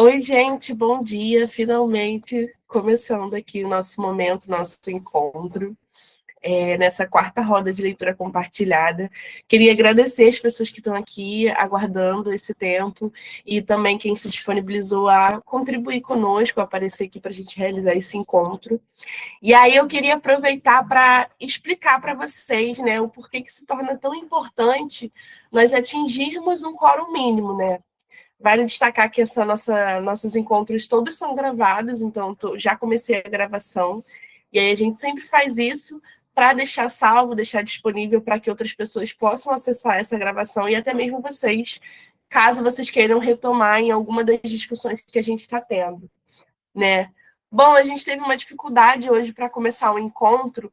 Oi, gente, bom dia. Finalmente começando aqui o nosso momento, nosso encontro, nessa quarta roda de leitura compartilhada. Queria agradecer as pessoas que estão aqui aguardando esse tempo e também quem se disponibilizou a contribuir conosco, a aparecer aqui para a gente realizar esse encontro. E aí eu queria aproveitar para explicar para vocês, né, o porquê que se torna tão importante nós atingirmos um quórum mínimo, né? Vale destacar que nossos encontros todos são gravados, então já comecei a gravação, e aí a gente sempre faz isso para deixar salvo, deixar disponível para que outras pessoas possam acessar essa gravação e até mesmo vocês, caso vocês queiram retomar em alguma das discussões que a gente está tendo, né? Bom, a gente teve uma dificuldade hoje para começar o encontro,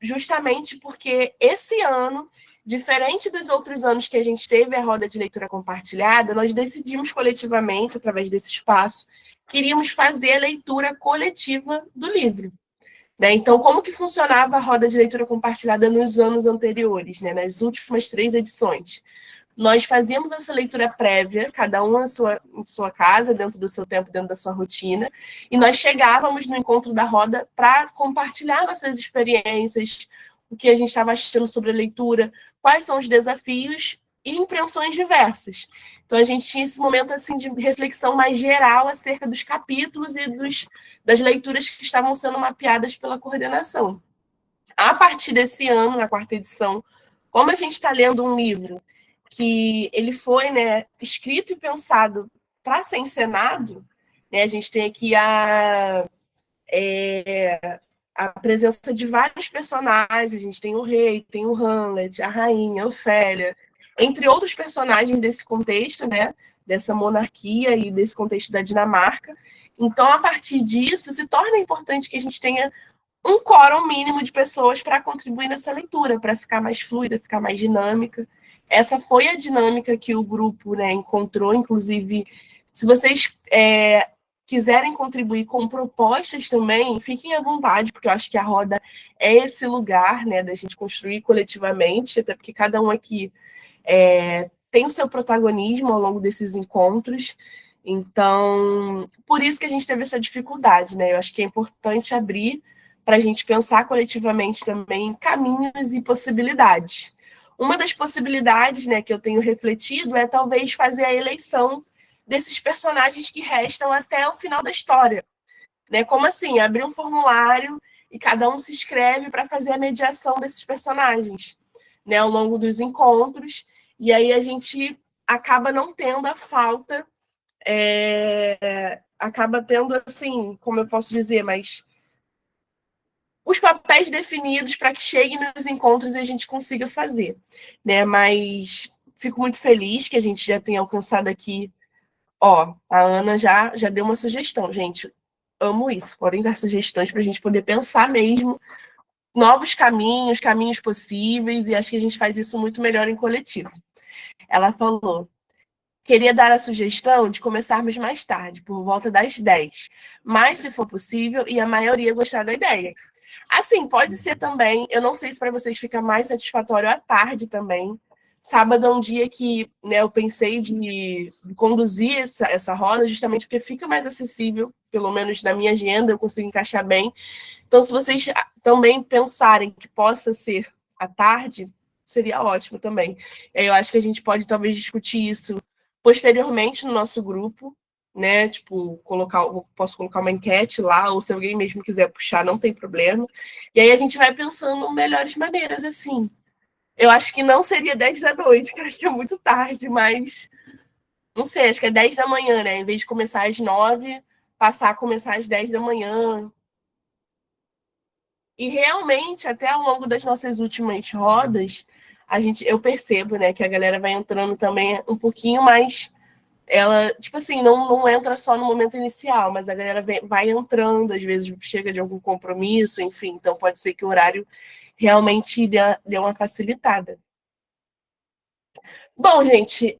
justamente porque esse ano, diferente dos outros anos que a gente teve a roda de leitura compartilhada, nós decidimos coletivamente, através desse espaço, queríamos fazer a leitura coletiva do livro. Né? Então, como que funcionava a roda de leitura compartilhada nos anos anteriores, né? Nas últimas 3 edições? Nós fazíamos essa leitura prévia, cada um em sua casa, dentro do seu tempo, dentro da sua rotina, e nós chegávamos no encontro da roda para compartilhar nossas experiências, o que a gente estava achando sobre a leitura, quais são os desafios e impressões diversas. Então a gente tinha esse momento assim de reflexão mais geral acerca dos capítulos e das leituras que estavam sendo mapeadas pela coordenação. A partir desse ano, na quarta edição, como a gente está lendo um livro que ele foi, né, escrito e pensado para ser encenado, né, a gente tem aqui a presença de vários personagens, a gente tem o rei, tem o Hamlet, a rainha, a Ofélia, entre outros personagens desse contexto, né, dessa monarquia e desse contexto da Dinamarca. Então, a partir disso, se torna importante que a gente tenha um quórum mínimo de pessoas para contribuir nessa leitura, para ficar mais fluida, ficar mais dinâmica. Essa foi a dinâmica que o grupo, né, encontrou. Inclusive, se vocês quiserem contribuir com propostas também, fiquem à vontade, porque eu acho que a roda é esse lugar, né, da gente construir coletivamente, até porque cada um aqui tem o seu protagonismo ao longo desses encontros. Então, por isso que a gente teve essa dificuldade, né? Eu acho que é importante abrir para a gente pensar coletivamente também caminhos e possibilidades. Uma das possibilidades, né, que eu tenho refletido é talvez fazer a eleição desses personagens que restam até o final da história. Né? Como assim? Abrir um formulário e cada um se inscreve para fazer a mediação desses personagens, né, ao longo dos encontros, e aí a gente acaba não tendo a falta, acaba tendo, assim, como eu posso dizer, mas os papéis definidos para que chegue nos encontros e a gente consiga fazer, né? Mas fico muito feliz que a gente já tenha alcançado aqui. Ó, a Ana já deu uma sugestão, gente. Amo isso. Podem dar sugestões para a gente poder pensar mesmo novos caminhos, caminhos possíveis, e acho que a gente faz isso muito melhor em coletivo. Ela falou: queria dar a sugestão de começarmos mais tarde, por volta das 10, mas se for possível, e a maioria gostar da ideia. Assim, pode ser também, eu não sei se para vocês fica mais satisfatório à tarde também. Sábado é um dia que, né, eu pensei de conduzir essa roda, justamente porque fica mais acessível, pelo menos na minha agenda, eu consigo encaixar bem. Então, se vocês também pensarem que possa ser à tarde, seria ótimo também. Eu acho que a gente pode talvez discutir isso posteriormente no nosso grupo, né? Tipo, posso colocar uma enquete lá, ou se alguém mesmo quiser puxar, não tem problema. E aí a gente vai pensando melhores maneiras, assim. Eu acho que não seria 10 da noite, que eu acho que é muito tarde, mas não sei, acho que é 10 da manhã, né? Em vez de começar às 9, passar a começar às 10 da manhã. E realmente, até ao longo das nossas últimas rodas, eu percebo, né, que a galera vai entrando também um pouquinho mais. Ela, tipo assim, não entra só no momento inicial, mas a galera vai entrando, às vezes chega de algum compromisso, enfim, então pode ser que o horário realmente dê uma facilitada. Bom, gente,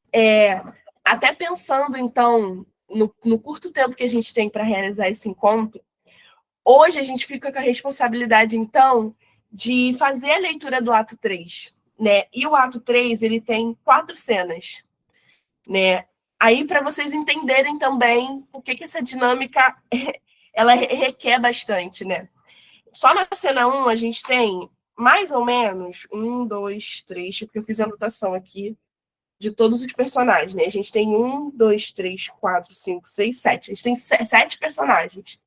até pensando, então, no curto tempo que a gente tem para realizar esse encontro, hoje a gente fica com a responsabilidade, então, de fazer a leitura do ato 3, né? E o ato 3, ele tem 4 cenas, né? Aí, para vocês entenderem também o que essa dinâmica ela requer bastante, né? Só na cena 1 a gente tem mais ou menos 1, 2, 3, porque eu fiz a anotação aqui de todos os personagens, né? A gente tem 1, 2, 3, 4, 5, 6, 7. A gente tem 7 personagens.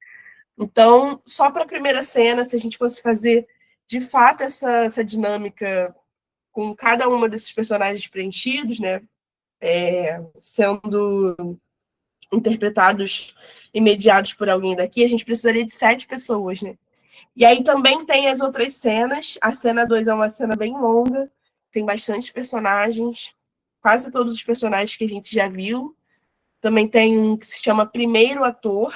Então, só para a primeira cena, se a gente fosse fazer de fato essa dinâmica com cada uma desses personagens preenchidos, né? Sendo interpretados e mediados por alguém daqui, a gente precisaria de 7 pessoas, né? E aí também tem as outras cenas. A cena 2 é uma cena bem longa, tem bastante personagens, quase todos os personagens que a gente já viu. Também tem um que se chama Primeiro Ator.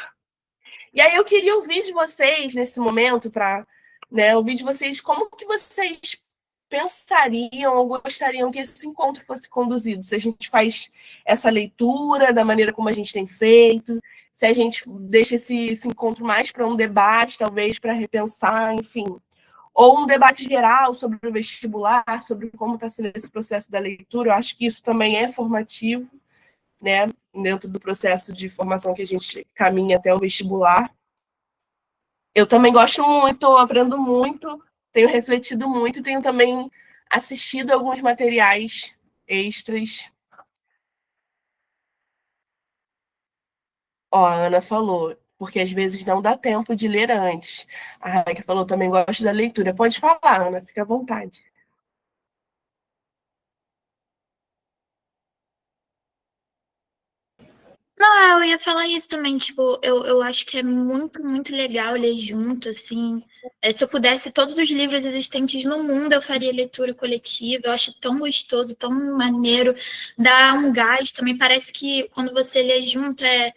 E aí eu queria ouvir de vocês nesse momento, para, né, ouvir de vocês como que vocês pensariam ou gostariam que esse encontro fosse conduzido. Se a gente faz essa leitura da maneira como a gente tem feito, se a gente deixa esse encontro mais para um debate, talvez para repensar, enfim. Ou um debate geral sobre o vestibular, sobre como está sendo esse processo da leitura. Eu acho que isso também é formativo, né, dentro do processo de formação que a gente caminha até o vestibular. Eu também gosto muito, aprendo muito, tenho refletido muito, tenho também assistido alguns materiais extras. Ó, a Ana falou, porque às vezes não dá tempo de ler antes. A Raquel falou, também gosto da leitura. Pode falar, Ana, fica à vontade. Não, eu ia falar isso também, tipo, eu acho que é muito, muito legal ler junto, assim. Se eu pudesse, todos os livros existentes no mundo, eu faria leitura coletiva, eu acho tão gostoso, tão maneiro, dá um gás também, parece que quando você lê junto é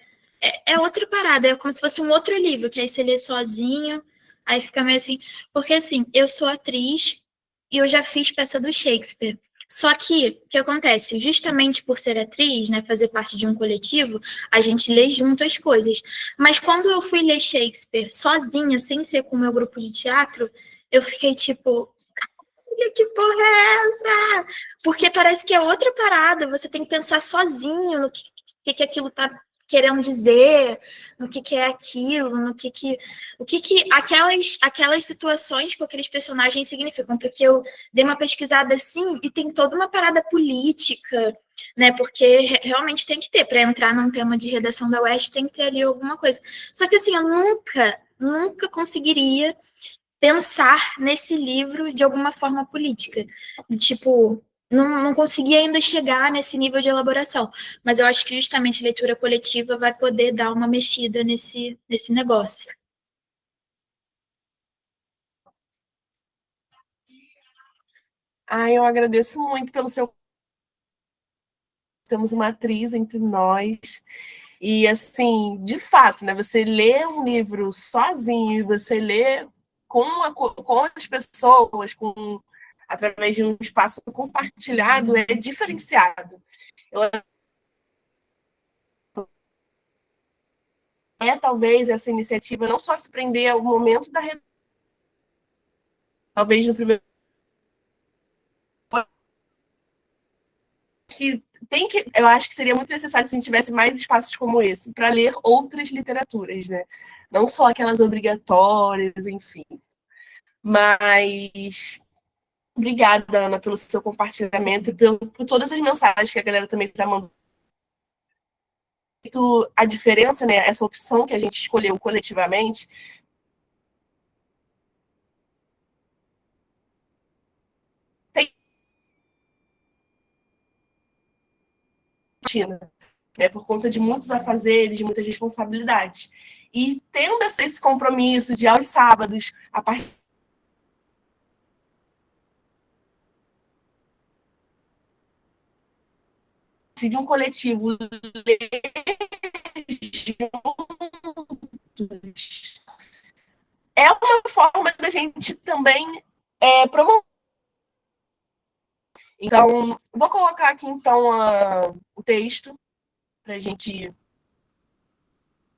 outra parada, é como se fosse um outro livro, que aí você lê sozinho, aí fica meio assim, porque assim, eu sou atriz e eu já fiz peça do Shakespeare. Só que, o que acontece? Justamente por ser atriz, né, fazer parte de um coletivo, a gente lê junto as coisas. Mas quando eu fui ler Shakespeare sozinha, sem ser com o meu grupo de teatro, eu fiquei tipo, que porra é essa? Porque parece que é outra parada, você tem que pensar sozinho no que aquilo tá querendo dizer, no que é aquilo, no o que aquelas situações com aqueles personagens significam, porque eu dei uma pesquisada assim e tem toda uma parada política, né? Porque realmente tem que ter, para entrar num tema de redação da UEST, tem que ter ali alguma coisa. Só que assim, eu nunca conseguiria pensar nesse livro de alguma forma política. Tipo, não consegui ainda chegar nesse nível de elaboração, mas eu acho que justamente a leitura coletiva vai poder dar uma mexida nesse negócio. Ah, eu agradeço muito pelo seu. Temos uma atriz entre nós. E, assim, de fato, né? Você lê um livro sozinho, você lê com as pessoas, através de um espaço compartilhado, é diferenciado. Eu, talvez, essa iniciativa não só se prender ao momento da. Talvez no primeiro. Que eu acho que seria muito necessário se a gente tivesse mais espaços como esse para ler outras literaturas, né? Não só aquelas obrigatórias, enfim. Mas obrigada, Ana, pelo seu compartilhamento e por todas as mensagens que a galera também está mandando. A diferença, né? Essa opção que a gente escolheu coletivamente. Tem rotina, né? Por conta de muitos afazeres, de muitas responsabilidades. E tendo esse compromisso de aos sábados, a partir de um coletivo é uma forma da gente também promover. Então, vou colocar aqui então o texto para a gente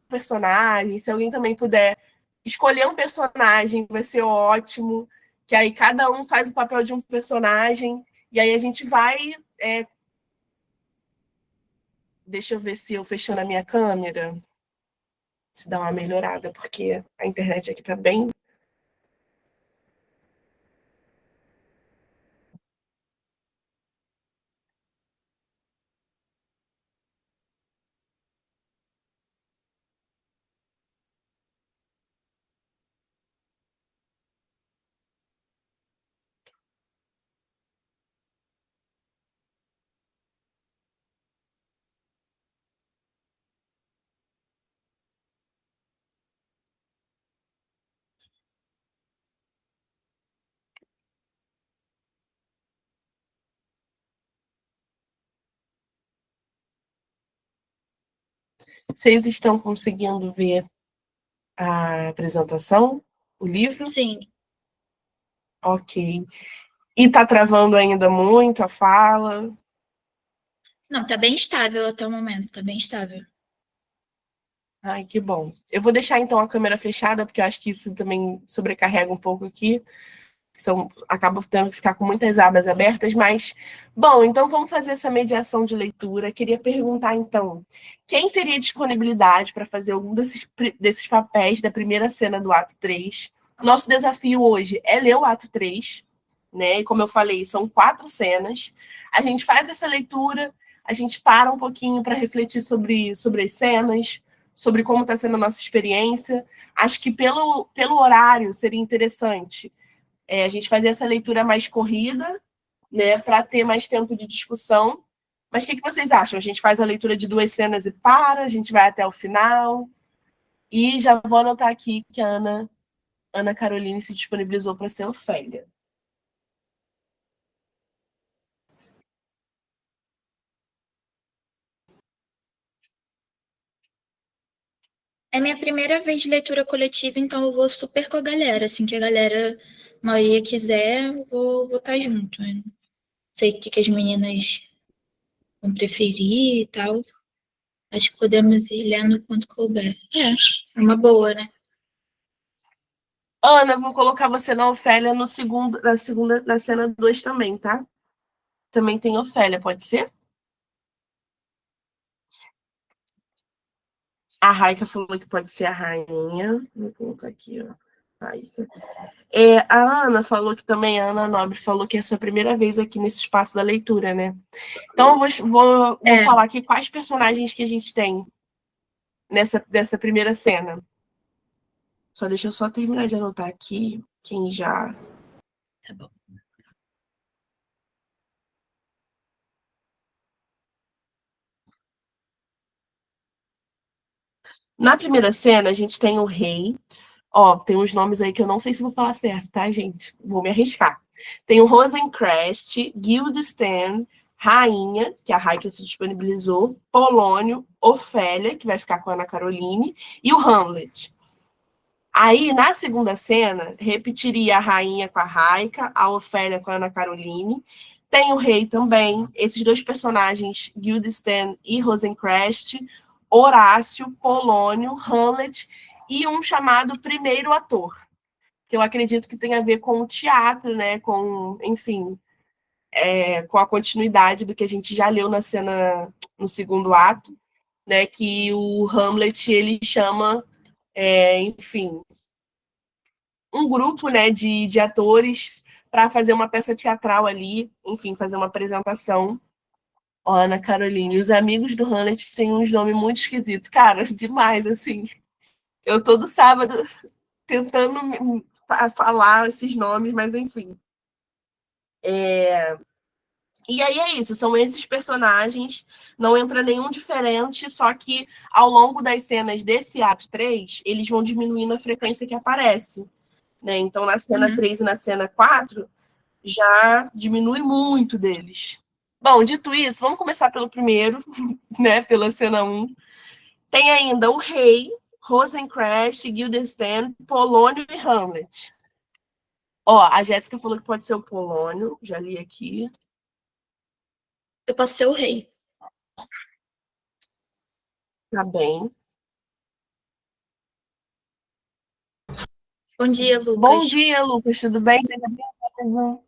personagem. Se alguém também puder escolher um personagem, vai ser ótimo. Que aí cada um faz o papel de um personagem e aí a gente vai Deixa eu ver se eu fechando a minha câmera, se dá uma melhorada, porque a internet aqui tá bem. Vocês estão conseguindo ver a apresentação, o livro? Sim. Ok. E tá travando ainda muito a fala? Não, tá bem estável até o momento, tá bem estável. Ai, que bom. Eu vou deixar então a câmera fechada, porque eu acho que isso também sobrecarrega um pouco aqui. Acabo tendo que ficar com muitas abas abertas, mas, bom, então vamos fazer essa mediação de leitura. Queria perguntar, então, quem teria disponibilidade para fazer algum desses papéis da primeira cena do ato 3? Nosso desafio hoje é ler o ato 3, né? E como eu falei, são 4 cenas. A gente faz essa leitura, a gente para um pouquinho para refletir sobre as cenas, sobre como está sendo a nossa experiência. Acho que pelo horário seria interessante a gente fazer essa leitura mais corrida, né, para ter mais tempo de discussão. Mas o que vocês acham? A gente faz a leitura de 2 cenas e para, a gente vai até o final. E já vou anotar aqui que a Ana Caroline se disponibilizou para ser Ofélia. É minha primeira vez de leitura coletiva, então eu vou super com a galera. Assim que a galera, a maioria quiser, eu vou estar junto. Né? Não sei o que as meninas vão preferir e tal. Acho que podemos ir lendo quanto couber. É uma boa, né? Ana, vou colocar você na Ofélia na cena 2 também, tá? Também tem Ofélia, pode ser? A Raika falou que pode ser a rainha. Vou colocar aqui, ó. Raika. A Ana falou que também, a Ana Nobre falou que é a sua primeira vez aqui nesse espaço da leitura, né? Então, eu vou falar aqui quais personagens que a gente tem dessa primeira cena. Deixa eu só terminar de anotar aqui quem já. Tá bom. Na primeira cena, a gente tem o rei. Ó, tem uns nomes aí que eu não sei se vou falar certo, tá, gente? Vou me arriscar. Tem o Rosencrest, Guildenstern, Rainha, que a Raika se disponibilizou, Polônio, Ofélia, que vai ficar com a Ana Caroline, e o Hamlet. Aí, na segunda cena, repetiria a Rainha com a Raika, a Ofélia com a Ana Caroline. Tem o rei também, esses 2 personagens, Guildenstern e Rosencrest, Horácio, Polônio, Hamlet e um chamado primeiro ator, que eu acredito que tem a ver com o teatro, né? Com, enfim, com a continuidade do que a gente já leu na cena, no segundo ato, né? Que o Hamlet ele chama, enfim, um grupo, né, de atores para fazer uma peça teatral ali, enfim, fazer uma apresentação. Ó, Ana Caroline, os amigos do Hamlet têm uns nomes muito esquisitos. Cara, demais, assim. Eu todo sábado tentando falar esses nomes, mas enfim. E aí é isso, são esses personagens, não entra nenhum diferente, só que ao longo das cenas desse ato 3, eles vão diminuindo a frequência que aparece. Né? Então, na cena 3 e na cena 4, já diminui muito deles. Bom, dito isso, vamos começar pelo primeiro, né? Pela cena 1. Tem ainda o rei, Rosencrest, Guildenstern, Polônio e Hamlet. Ó, a Jéssica falou que pode ser o Polônio, já li aqui. Eu posso ser o rei. Tá bem. Bom dia, Lucas. Bom dia, Lucas, tudo bem? Seja bem-vindo.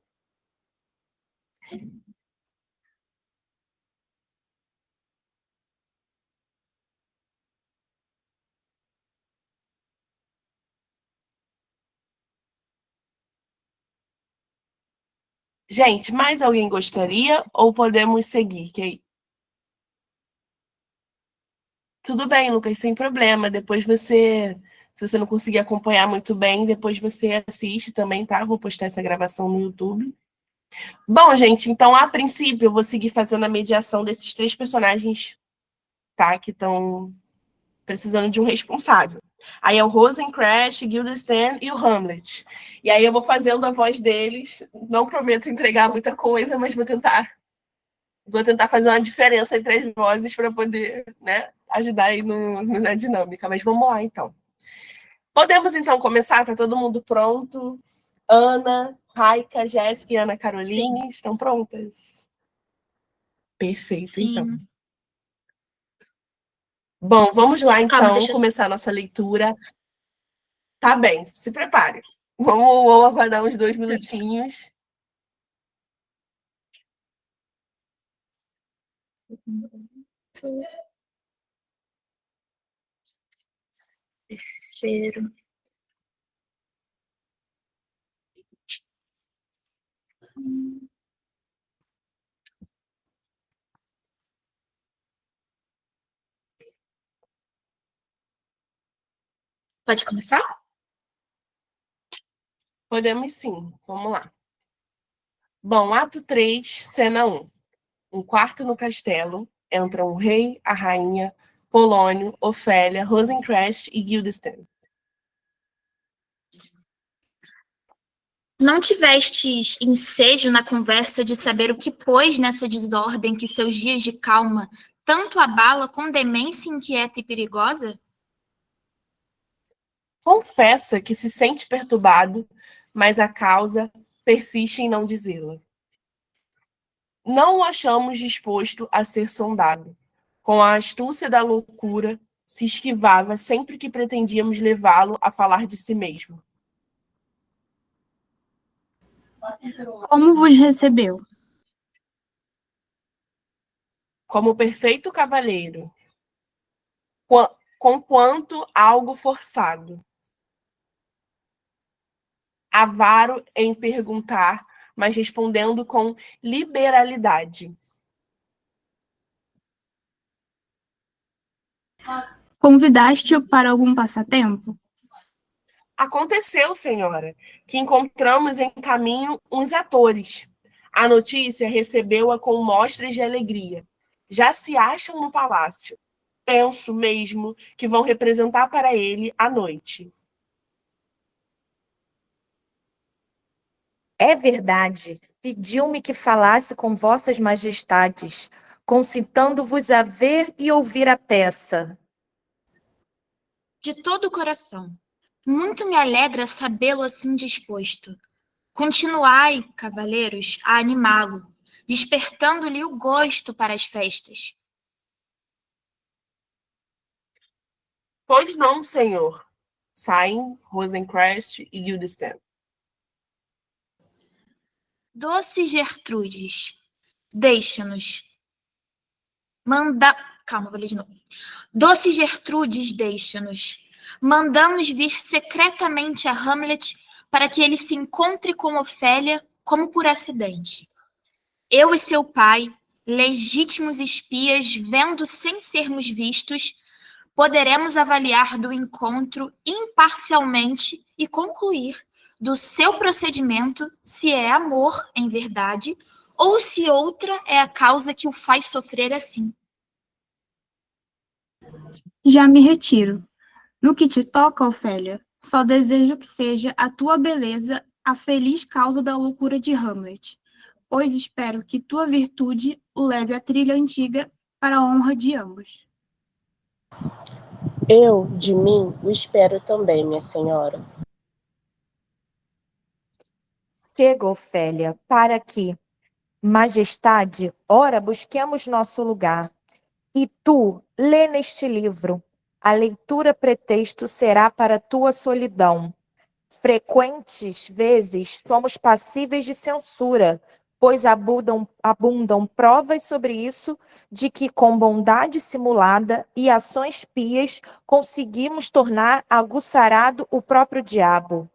Gente, mais alguém gostaria ou podemos seguir? Tudo bem, Lucas, sem problema. Depois você, se você não conseguir acompanhar muito bem, depois você assiste também, tá? Vou postar essa gravação no YouTube. Bom, gente, então a princípio eu vou seguir fazendo a mediação desses 3 personagens, tá? Que estão precisando de um responsável. Aí é o Rosencrantz, Guildenstern e o Hamlet. E aí eu vou fazendo a voz deles. Não prometo entregar muita coisa, mas vou tentar fazer uma diferença entre as vozes para poder, né, ajudar aí na dinâmica. Mas vamos lá, então. Podemos, então, começar? Tá todo mundo pronto? Ana, Raika, Jéssica e Ana Caroline, Sim. estão prontas? Perfeito, Sim. então. Bom, vamos lá, Calma, então, deixa eu... começar a nossa leitura. Tá bem, se prepare. Vamos aguardar uns 2 minutinhos. Terceiro. Pode começar? Podemos sim, vamos lá. Bom, ato 3, cena 1. Um quarto no castelo, entram o rei, a rainha, Polônio, Ofélia, Rosencrantz e Guildenstern. Não tivestes ensejo na conversa de saber o que pôs nessa desordem que seus dias de calma tanto abala com demência inquieta e perigosa? Confessa que se sente perturbado, mas a causa persiste em não dizê-la. Não o achamos disposto a ser sondado. Com a astúcia da loucura, se esquivava sempre que pretendíamos levá-lo a falar de si mesmo. Como vos recebeu? Como perfeito cavalheiro, conquanto algo forçado. Avaro em perguntar, mas respondendo com liberalidade. Convidaste-o para algum passatempo? Aconteceu, senhora, que encontramos em caminho uns atores. A notícia recebeu-a com mostras de alegria. Já se acham no palácio. Penso mesmo que vão representar para ele à noite. É verdade. Pediu-me que falasse com vossas majestades, concitando-vos a ver e ouvir a peça. De todo o coração. Muito me alegra sabê-lo assim disposto. Continuai, cavaleiros, a animá-lo, despertando-lhe o gosto para as festas. Pois não, senhor. Saem Rosencrantz e Guildenstern. Doce Gertrudes, deixa-nos. Manda... Calma, vou ler de novo. Doce Gertrudes, deixa-nos. Mandamos vir secretamente a Hamlet para que ele se encontre com Ofélia como por acidente. Eu e seu pai, legítimos espias, vendo sem sermos vistos, poderemos avaliar do encontro imparcialmente e concluir do seu procedimento se é amor em verdade ou se outra é a causa que o faz sofrer assim. Já me retiro. No que te toca, Ofélia, só desejo que seja a tua beleza a feliz causa da loucura de Hamlet, pois espero que tua virtude o leve à trilha antiga para a honra de ambos. Eu, de mim, o espero também, minha senhora. Chega, Ofélia, para que, majestade, ora busquemos nosso lugar. E tu, lê neste livro. A leitura pretexto será para tua solidão. Frequentes vezes somos passíveis de censura, pois abundam provas sobre isso, de que com bondade simulada e ações pias conseguimos tornar aguçarado o próprio diabo.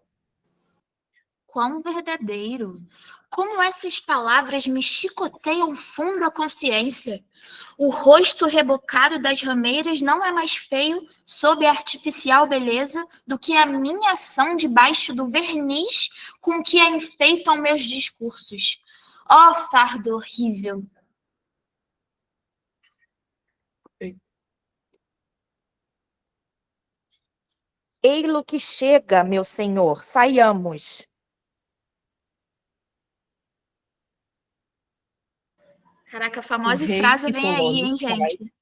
Quão verdadeiro! Como essas palavras me chicoteiam fundo a consciência. O rosto rebocado das rameiras não é mais feio, sob a artificial beleza, do que a minha ação debaixo do verniz com que a enfeitam meus discursos. Ó fardo horrível! Ei-lo que chega, meu senhor, saiamos. Caraca, a O famosa rei frase e vem aí, Polônio hein, sai. gente?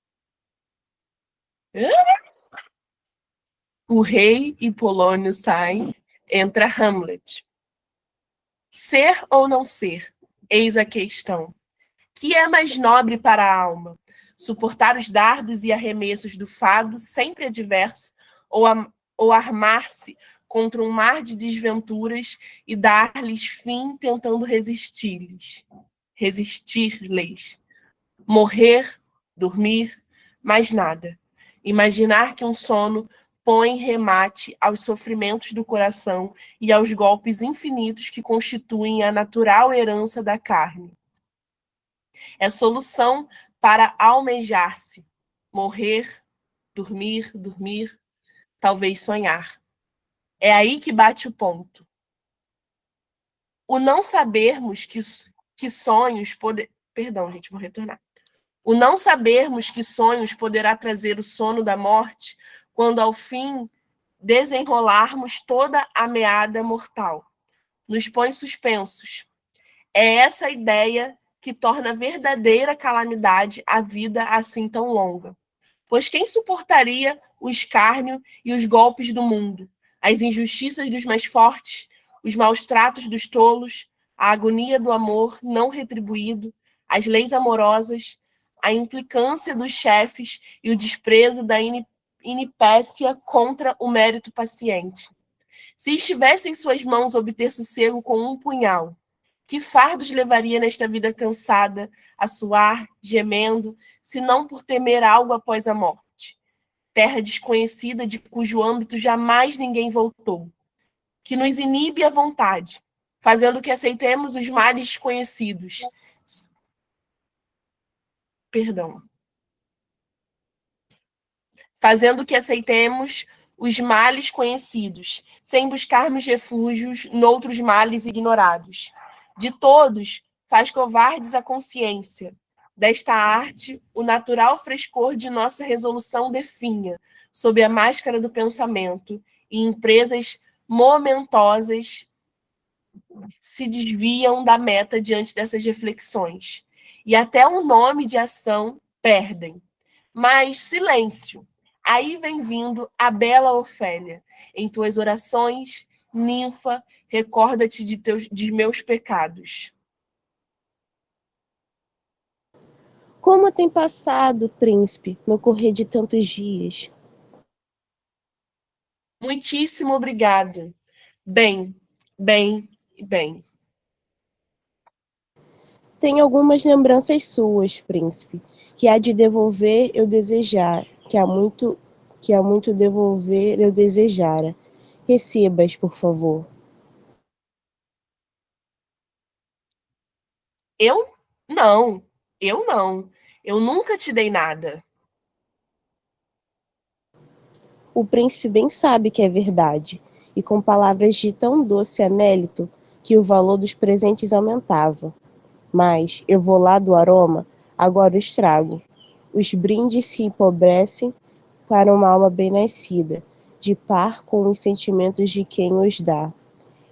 O rei e Polônio saem, entra Hamlet. Ser ou não ser? Eis a questão. Que é mais nobre para a alma? Suportar os dardos e arremessos do fado, sempre adverso, ou armar-se contra um mar de desventuras e dar-lhes fim tentando resistir-lhes? Resistir-lhes. Morrer, dormir, mais nada. Imaginar que um sono põe remate aos sofrimentos do coração e aos golpes infinitos que constituem a natural herança da carne. É solução para almejar-se, morrer, dormir, dormir, talvez sonhar. É aí que bate o ponto. O não sabermos que sonhos poder... Perdão, gente, vou retornar. O não sabermos que sonhos poderá trazer o sono da morte, quando ao fim desenrolarmos toda a meada mortal. Nos põe suspensos. É essa ideia que torna verdadeira calamidade a vida assim tão longa. Pois quem suportaria o escárnio e os golpes do mundo, as injustiças dos mais fortes, os maus tratos dos tolos, a agonia do amor não retribuído, as leis amorosas, a implicância dos chefes e o desprezo da inipécia contra o mérito paciente? Se estivesse em suas mãos obter sossego com um punhal, que fardos levaria nesta vida cansada, a suar, gemendo, se não por temer algo após a morte? Terra desconhecida de cujo âmbito jamais ninguém voltou, que nos inibe a vontade, fazendo que aceitemos os males desconhecidos. Perdão. Fazendo que aceitemos os males conhecidos, sem buscarmos refúgios noutros males ignorados. De todos, faz covardes a consciência. Desta arte, o natural frescor de nossa resolução definha, sob a máscara do pensamento, e empresas momentosas se desviam da meta diante dessas reflexões. E até o nome de ação perdem. Mas silêncio. Aí vem vindo a bela Ofélia. Em tuas orações, ninfa, recorda-te de meus pecados. Como tem passado, príncipe, no correr de tantos dias? Muitíssimo obrigado. Bem, bem e bem. Tenho algumas lembranças suas, príncipe, que há de devolver eu desejar, que há muito devolver eu desejara. Receba-as, por favor. Eu? Não. Eu não. Eu nunca te dei nada. O príncipe bem sabe que é verdade, e com palavras de tão doce anélito que o valor dos presentes aumentava. Mas eu vou lá do aroma, agora os trago. Os brindes se empobrecem para uma alma bem-nascida, de par com os sentimentos de quem os dá.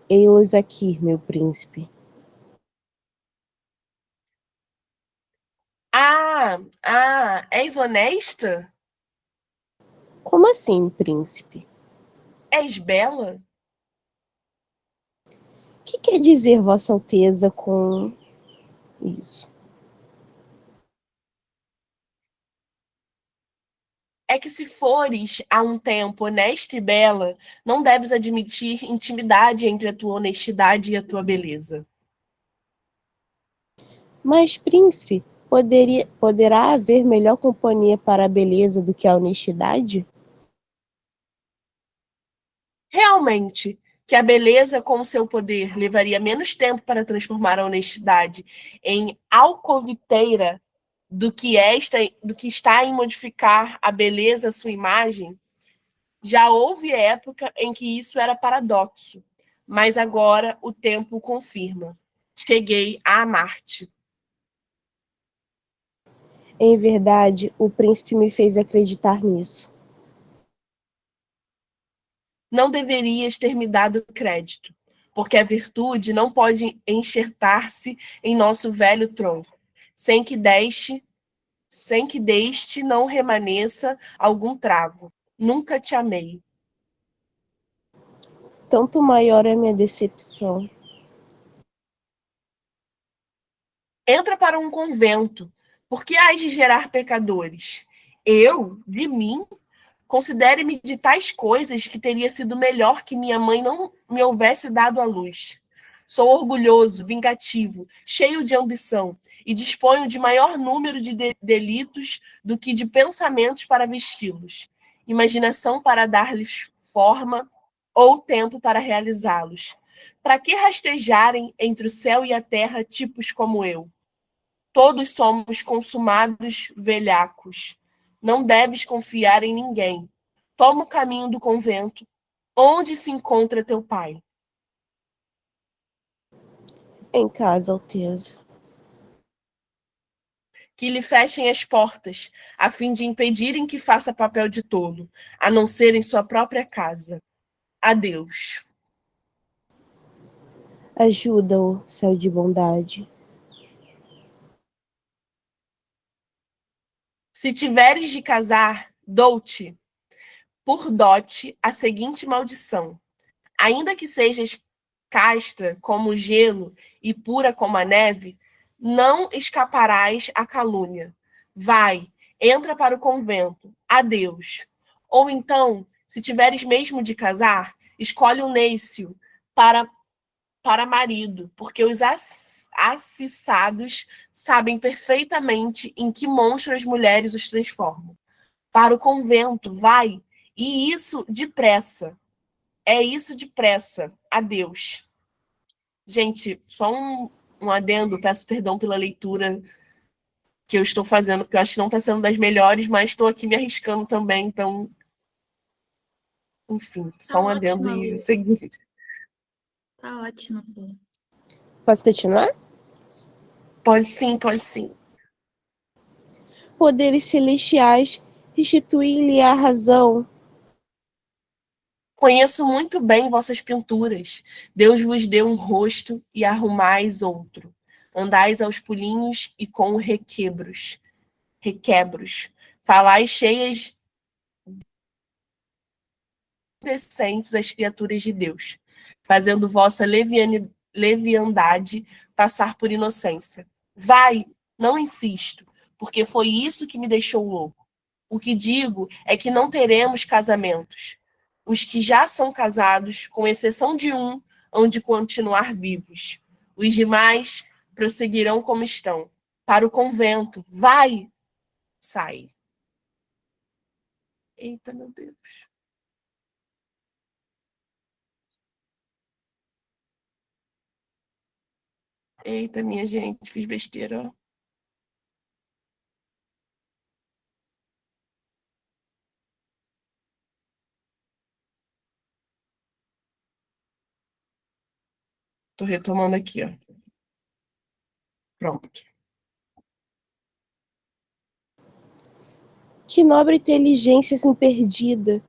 Ei-los aqui, meu príncipe. És honesta? Como assim, príncipe? És bela? Que quer dizer Vossa Alteza com isso? É que se fores a um tempo honesta e bela, não deves admitir intimidade entre a tua honestidade e a tua beleza. Mas, príncipe, poderá haver melhor companhia para a beleza do que a honestidade? Realmente, que a beleza com o seu poder levaria menos tempo para transformar a honestidade em alcoviteira do que está em modificar a beleza à sua imagem, já houve época em que isso era paradoxo, mas agora o tempo confirma. Cheguei a amar-te. Em verdade, o príncipe me fez acreditar nisso. Não deverias ter me dado crédito, porque a virtude não pode enxertar-se em nosso velho tronco, sem que deste não remaneça algum travo. Nunca te amei. Tanto maior é a minha decepção. Entra para um convento, porque hás de gerar pecadores. Eu, de mim, considere-me de tais coisas que teria sido melhor que minha mãe não me houvesse dado à luz. Sou orgulhoso, vingativo, cheio de ambição e disponho de maior número de delitos do que de pensamentos para vesti-los, imaginação para dar-lhes forma ou tempo para realizá-los. Para que rastejarem entre o céu e a terra tipos como eu? Todos somos consumados velhacos. Não deves confiar em ninguém. Toma o caminho do convento. Onde se encontra teu pai? Em casa, Alteza. Que lhe fechem as portas, a fim de impedirem que faça papel de tolo, a não ser em sua própria casa. Adeus. Ajuda-o, céu de bondade. Se tiveres de casar, dou-te, por dote, a seguinte maldição. Ainda que sejas casta como o gelo e pura como a neve, não escaparás à calúnia. Vai, entra para o convento. Adeus. Ou então, se tiveres mesmo de casar, escolhe um nêcio para marido, porque os acessados sabem perfeitamente em que monstro as mulheres os transformam. Para o convento, vai, e isso depressa. É isso depressa. Adeus. Gente, só um adendo, peço perdão pela leitura que eu estou fazendo, porque eu acho que não está sendo das melhores, mas estou aqui me arriscando também, então, enfim, só um adendo e o seguinte. Tá ótimo. Posso continuar? Pode sim, pode sim. Poderes celestiais, restituir-lhe a razão. Conheço muito bem vossas pinturas. Deus vos deu um rosto e arrumais outro. Andais aos pulinhos e com requebros. Falais cheias decentes às criaturas de Deus, fazendo vossa leviandade passar por inocência. Vai, não insisto, porque foi isso que me deixou louco. O que digo é que não teremos casamentos. Os que já são casados, com exceção de um, hão de continuar vivos. Os demais prosseguirão como estão. Para o convento. Vai! Sai. Eita, meu Deus. Eita, minha gente, fiz besteira, ó. Tô retomando aqui, ó. Pronto. Que nobre inteligência assim perdida.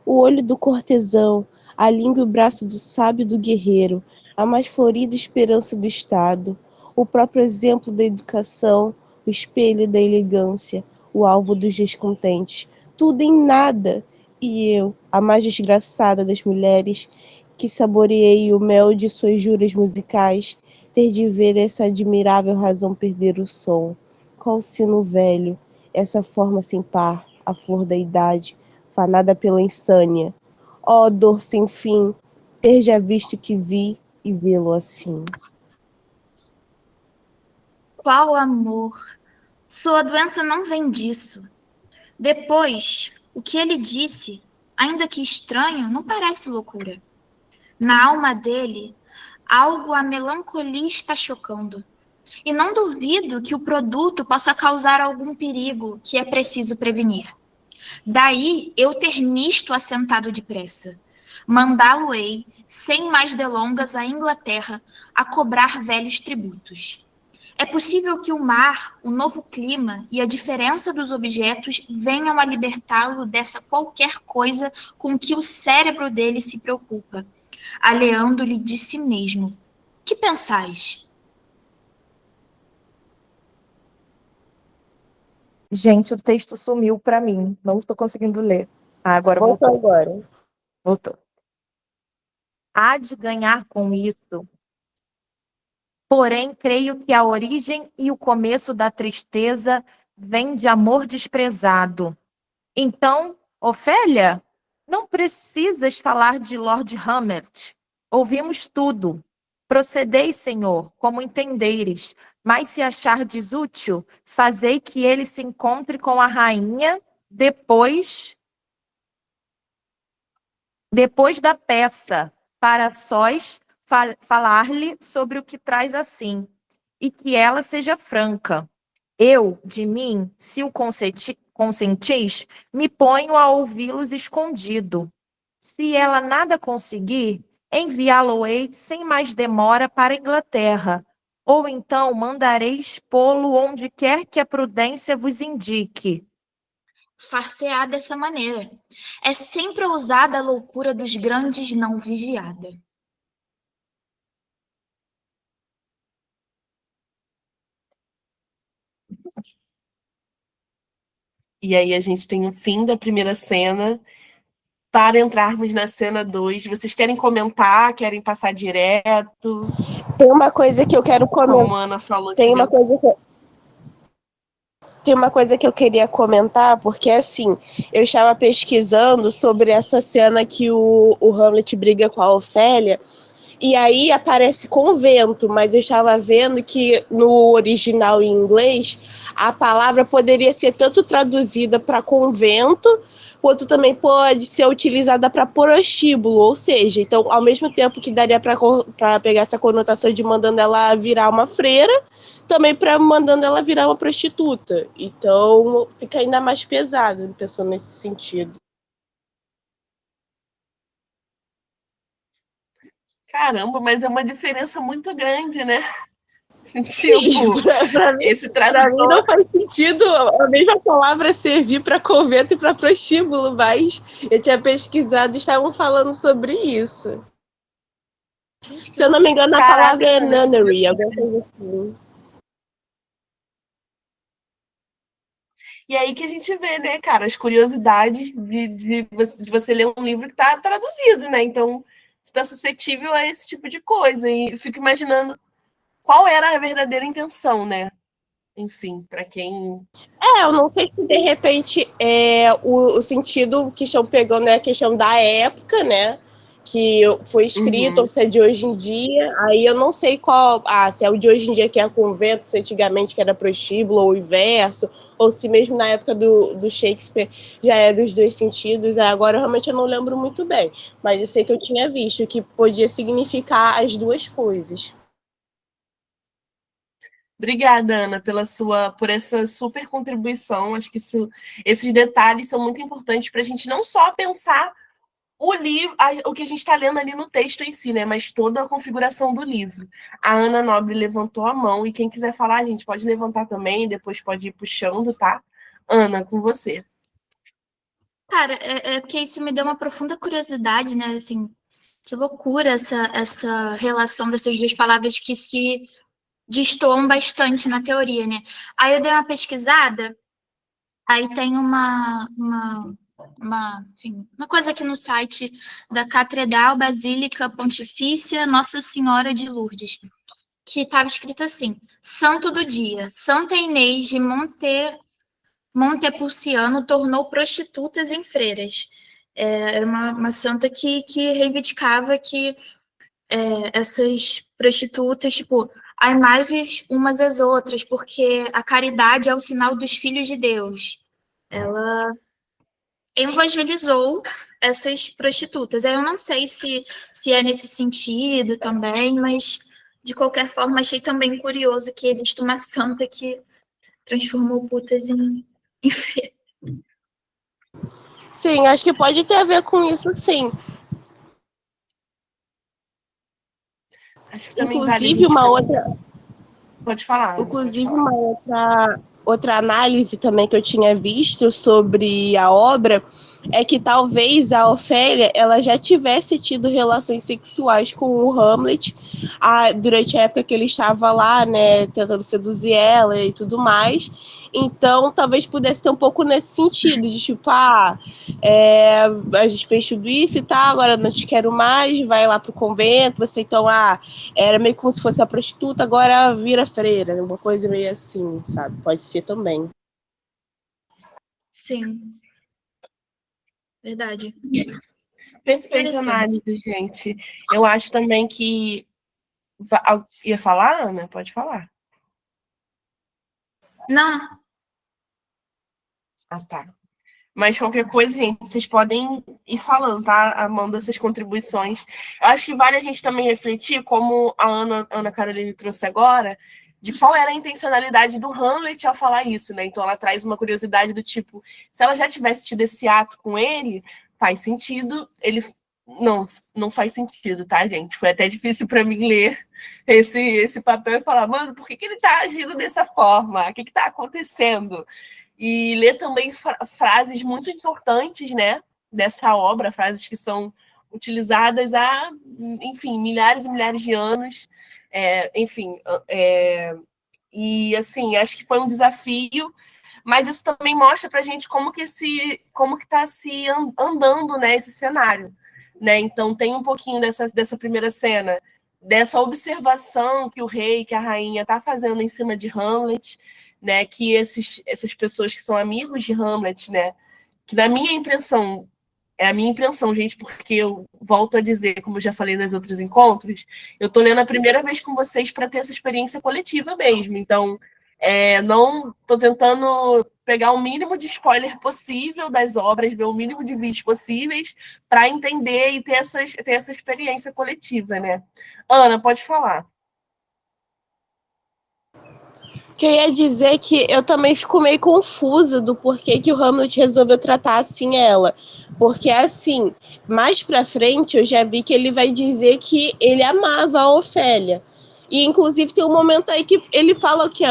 O olho do cortesão, a língua e o braço do sábio do guerreiro, a mais florida esperança do Estado, o próprio exemplo da educação, o espelho da elegância, o alvo dos descontentes, tudo em nada. E eu, a mais desgraçada das mulheres, que saboreei o mel de suas juras musicais, ter de ver essa admirável razão perder o som. Qual sino velho, essa forma sem par, a flor da idade, fanada pela insânia. Ó dor sem fim, ter já visto que vi e vê-lo assim. Qual amor? Sua doença não vem disso. Depois, o que ele disse, ainda que estranho, não parece loucura. Na alma dele, algo a melancolia está chocando. E não duvido que o produto possa causar algum perigo que é preciso prevenir. Daí eu ter nisto assentado depressa. Mandá-lo-ei, sem mais delongas, à Inglaterra, a cobrar velhos tributos. É possível que o mar, o novo clima e a diferença dos objetos venham a libertá-lo dessa qualquer coisa com que o cérebro dele se preocupa, aleando-lhe de si mesmo. Que pensais? Gente, o texto sumiu para mim. Não estou conseguindo ler. Ah, agora Voltou voltou. agora. Voltou. Há de ganhar com isso. Porém, creio que a origem e o começo da tristeza vem de amor desprezado. Então, Ofélia, não precisas falar de Lord Hamlet. Ouvimos tudo. Procedei, Senhor, como entenderes, mas se achardes útil, fazei que ele se encontre com a rainha depois da peça, para sós falar-lhe sobre o que traz assim, e que ela seja franca. Eu, de mim, se o consentis, me ponho a ouvi-los escondido. Se ela nada conseguir, enviá-lo-ei sem mais demora para a Inglaterra, ou então mandarei expô-lo onde quer que a prudência vos indique. Far-se-á dessa maneira. É sempre ousada a loucura dos grandes não vigiada. E aí a gente tem o fim da primeira cena. Para entrarmos na cena 2, vocês querem comentar? Querem passar direto? Tem uma coisa que eu quero Como a comentar. Ana falou que Tem uma deu. coisa que Tem uma coisa que eu queria comentar, porque assim, eu estava pesquisando sobre essa cena que o Hamlet briga com a Ofélia, e aí aparece convento, mas eu estava vendo que no original em inglês a palavra poderia ser tanto traduzida para convento, quanto também pode ser utilizada para prostíbulo, ou seja, então ao mesmo tempo que daria para pegar essa conotação de mandando ela virar uma freira, também para mandando ela virar uma prostituta. Então fica ainda mais pesado pensando nesse sentido. Caramba, mas é uma diferença muito grande, né? Sim, Tipo, esse pra mim não tradutor. faz sentido a mesma palavra servir para convento e para prostíbulo, mas eu tinha pesquisado e estavam falando sobre isso. Se eu não me engano, a palavra é Caraca, nunnery, alguma coisa assim. e aí que a gente vê, né, cara, as curiosidades de você ler um livro que está traduzido, né? Então, você está suscetível a esse tipo de coisa. E eu fico imaginando qual era a verdadeira intenção, né? Enfim, para quem. Eu não sei se de repente o sentido que estão pegando é a questão da época, né? Que foi escrito, ou Uhum. se é de hoje em dia. Aí eu não sei qual. Se é o de hoje em dia que é convento, se antigamente que era prostíbulo ou o inverso, ou se mesmo na época do Shakespeare já era os dois sentidos. Agora realmente eu não lembro muito bem. Mas eu sei que eu tinha visto que podia significar as duas coisas. Obrigada, Ana, por essa super contribuição. Acho que esses detalhes são muito importantes para a gente não só pensar o livro, o que a gente está lendo ali no texto em si, né? Mas toda a configuração do livro. A Ana Nobre levantou a mão e quem quiser falar, a gente pode levantar também, depois pode ir puxando, tá? Ana, com você. Cara, é porque isso me deu uma profunda curiosidade, né? Assim, que loucura essa relação dessas duas palavras que se destoam bastante na teoria, né? Aí eu dei uma pesquisada, aí tem enfim, uma coisa aqui no site da Catedral Basílica Pontifícia Nossa Senhora de Lourdes, que estava escrito assim: Santo do Dia, Santa Inês de Montepulciano tornou prostitutas em freiras. Era uma santa que reivindicava que essas prostitutas, tipo, amai-vos umas às outras, porque a caridade é o sinal dos filhos de Deus. Ela evangelizou essas prostitutas. Eu não sei se é nesse sentido também, mas de qualquer forma achei também curioso que existe uma santa que transformou putas em Sim, acho que pode ter a ver com isso, sim. Acho que também vale a Inclusive, gente uma pensar. outra, Pode falar, Ana, pode inclusive falar. uma outra análise também que eu tinha visto sobre a obra é que talvez a Ofélia ela já tivesse tido relações sexuais com o Hamlet durante a época que ele estava lá, né, tentando seduzir ela e tudo mais. Então, talvez pudesse ter um pouco nesse sentido, de tipo, a gente fez tudo isso e tal, agora não te quero mais, vai lá pro convento, você então, era meio como se fosse a prostituta, agora vira freira, uma coisa meio assim, sabe? Pode ser também. Sim, verdade. Perfeita Interessante. análise, gente. Eu acho também que... Ia falar, Ana? Pode falar. Não, Ah, tá. Mas qualquer coisa, gente, vocês podem ir falando, tá? Amando essas contribuições. Eu acho que vale a gente também refletir, como a Ana Caroline trouxe agora, de qual era a intencionalidade do Hamlet ao falar isso, né? Então ela traz uma curiosidade do tipo, se ela já tivesse tido esse ato com ele, faz sentido. Ele não faz sentido, tá, gente? Foi até difícil para mim ler esse papel e falar, mano, por que ele tá agindo dessa forma? O que tá acontecendo? E ler também frases muito importantes, né, dessa obra, frases que são utilizadas há, enfim, milhares e milhares de anos, enfim, e assim, acho que foi um desafio, mas isso também mostra para a gente como que está se andando, né, esse cenário, né? Então tem um pouquinho dessa primeira cena, dessa observação que o rei, que a rainha está fazendo em cima de Hamlet, né? Que essas pessoas que são amigos de Hamlet, né? Que na minha impressão é a minha impressão, gente, porque eu volto a dizer, como eu já falei nos outros encontros, eu tô lendo a primeira vez com vocês para ter essa experiência coletiva mesmo. Então, não tô tentando pegar o mínimo de spoiler possível das obras, ver o mínimo de vídeos possíveis para entender e ter essa experiência coletiva, né? Ana, pode falar. Que eu ia dizer que eu também fico meio confusa do porquê que o Hamlet resolveu tratar assim ela. Porque, assim, mais pra frente eu já vi que ele vai dizer que ele amava a Ofélia. E, inclusive, tem um momento aí que ele fala que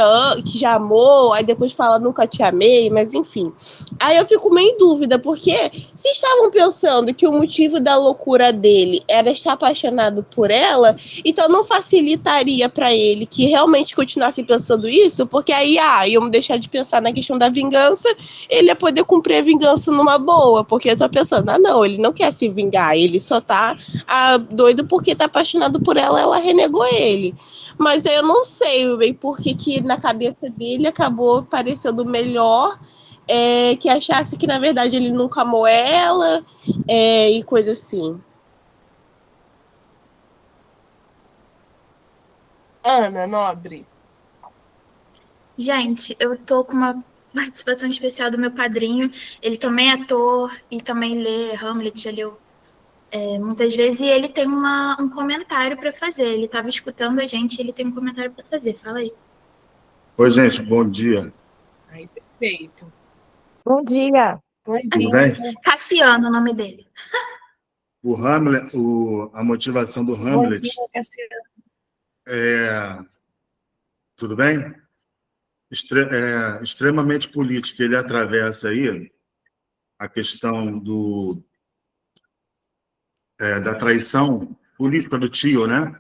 já amou, aí depois fala nunca te amei, mas enfim. Aí eu fico meio em dúvida, porque se estavam pensando que o motivo da loucura dele era estar apaixonado por ela, então não facilitaria para ele que realmente continuasse pensando isso, porque aí iam deixar de pensar na questão da vingança, ele ia poder cumprir a vingança numa boa, porque eu tô pensando, não, ele não quer se vingar, ele só tá doido porque tá apaixonado por ela, ela renegou ele. Mas eu não sei bem por que na cabeça dele acabou parecendo melhor que achasse que na verdade ele nunca amou ela e coisa assim. Ana Nobre. gente, eu tô com uma participação especial do meu padrinho. Ele também é ator e também lê Hamlet, já leu muitas vezes, e ele tem um comentário para fazer. Ele estava escutando a gente, ele tem um comentário para fazer. Fala aí. Oi, gente, bom dia. Ai, perfeito. Bom dia. Bom Tudo dia. bem? Cassiano, o nome dele. O Hamlet, a motivação do Bom dia, Hamlet Cassiano. é, tudo bem? Extremamente política. Ele atravessa aí a questão da traição política do tio, né?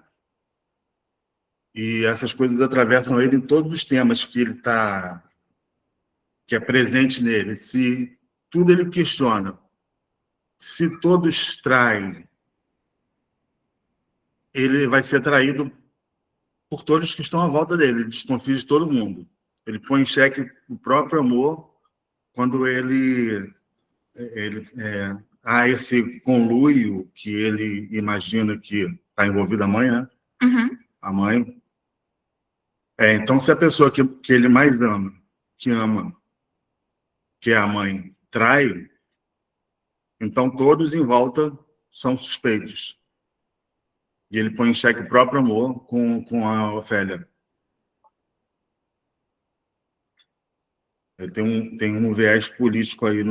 E essas coisas atravessam ele em todos os temas que é presente nele. Se tudo ele questiona, se todos traem, ele vai ser traído por todos que estão à volta dele, ele desconfia de todo mundo. Ele põe em xeque o próprio amor quando há esse conluio que ele imagina que está envolvida a mãe, né? Uhum. A mãe. Então, se a pessoa que ele mais ama, que é a mãe, trai, Então, todos em volta são suspeitos. E ele põe em xeque o próprio amor com a Ofélia. Ele tem um viés político aí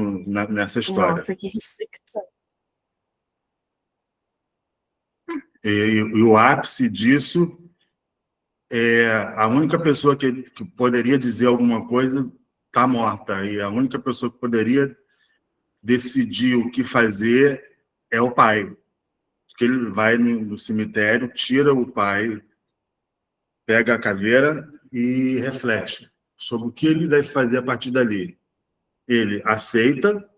nessa história. Nossa, que reflexão. E o ápice disso é a única pessoa que poderia dizer alguma coisa está morta. E a única pessoa que poderia decidir o que fazer é o pai. Porque ele vai no cemitério, tira o pai, pega a caveira e reflete sobre o que ele deve fazer a partir dali. Ele aceita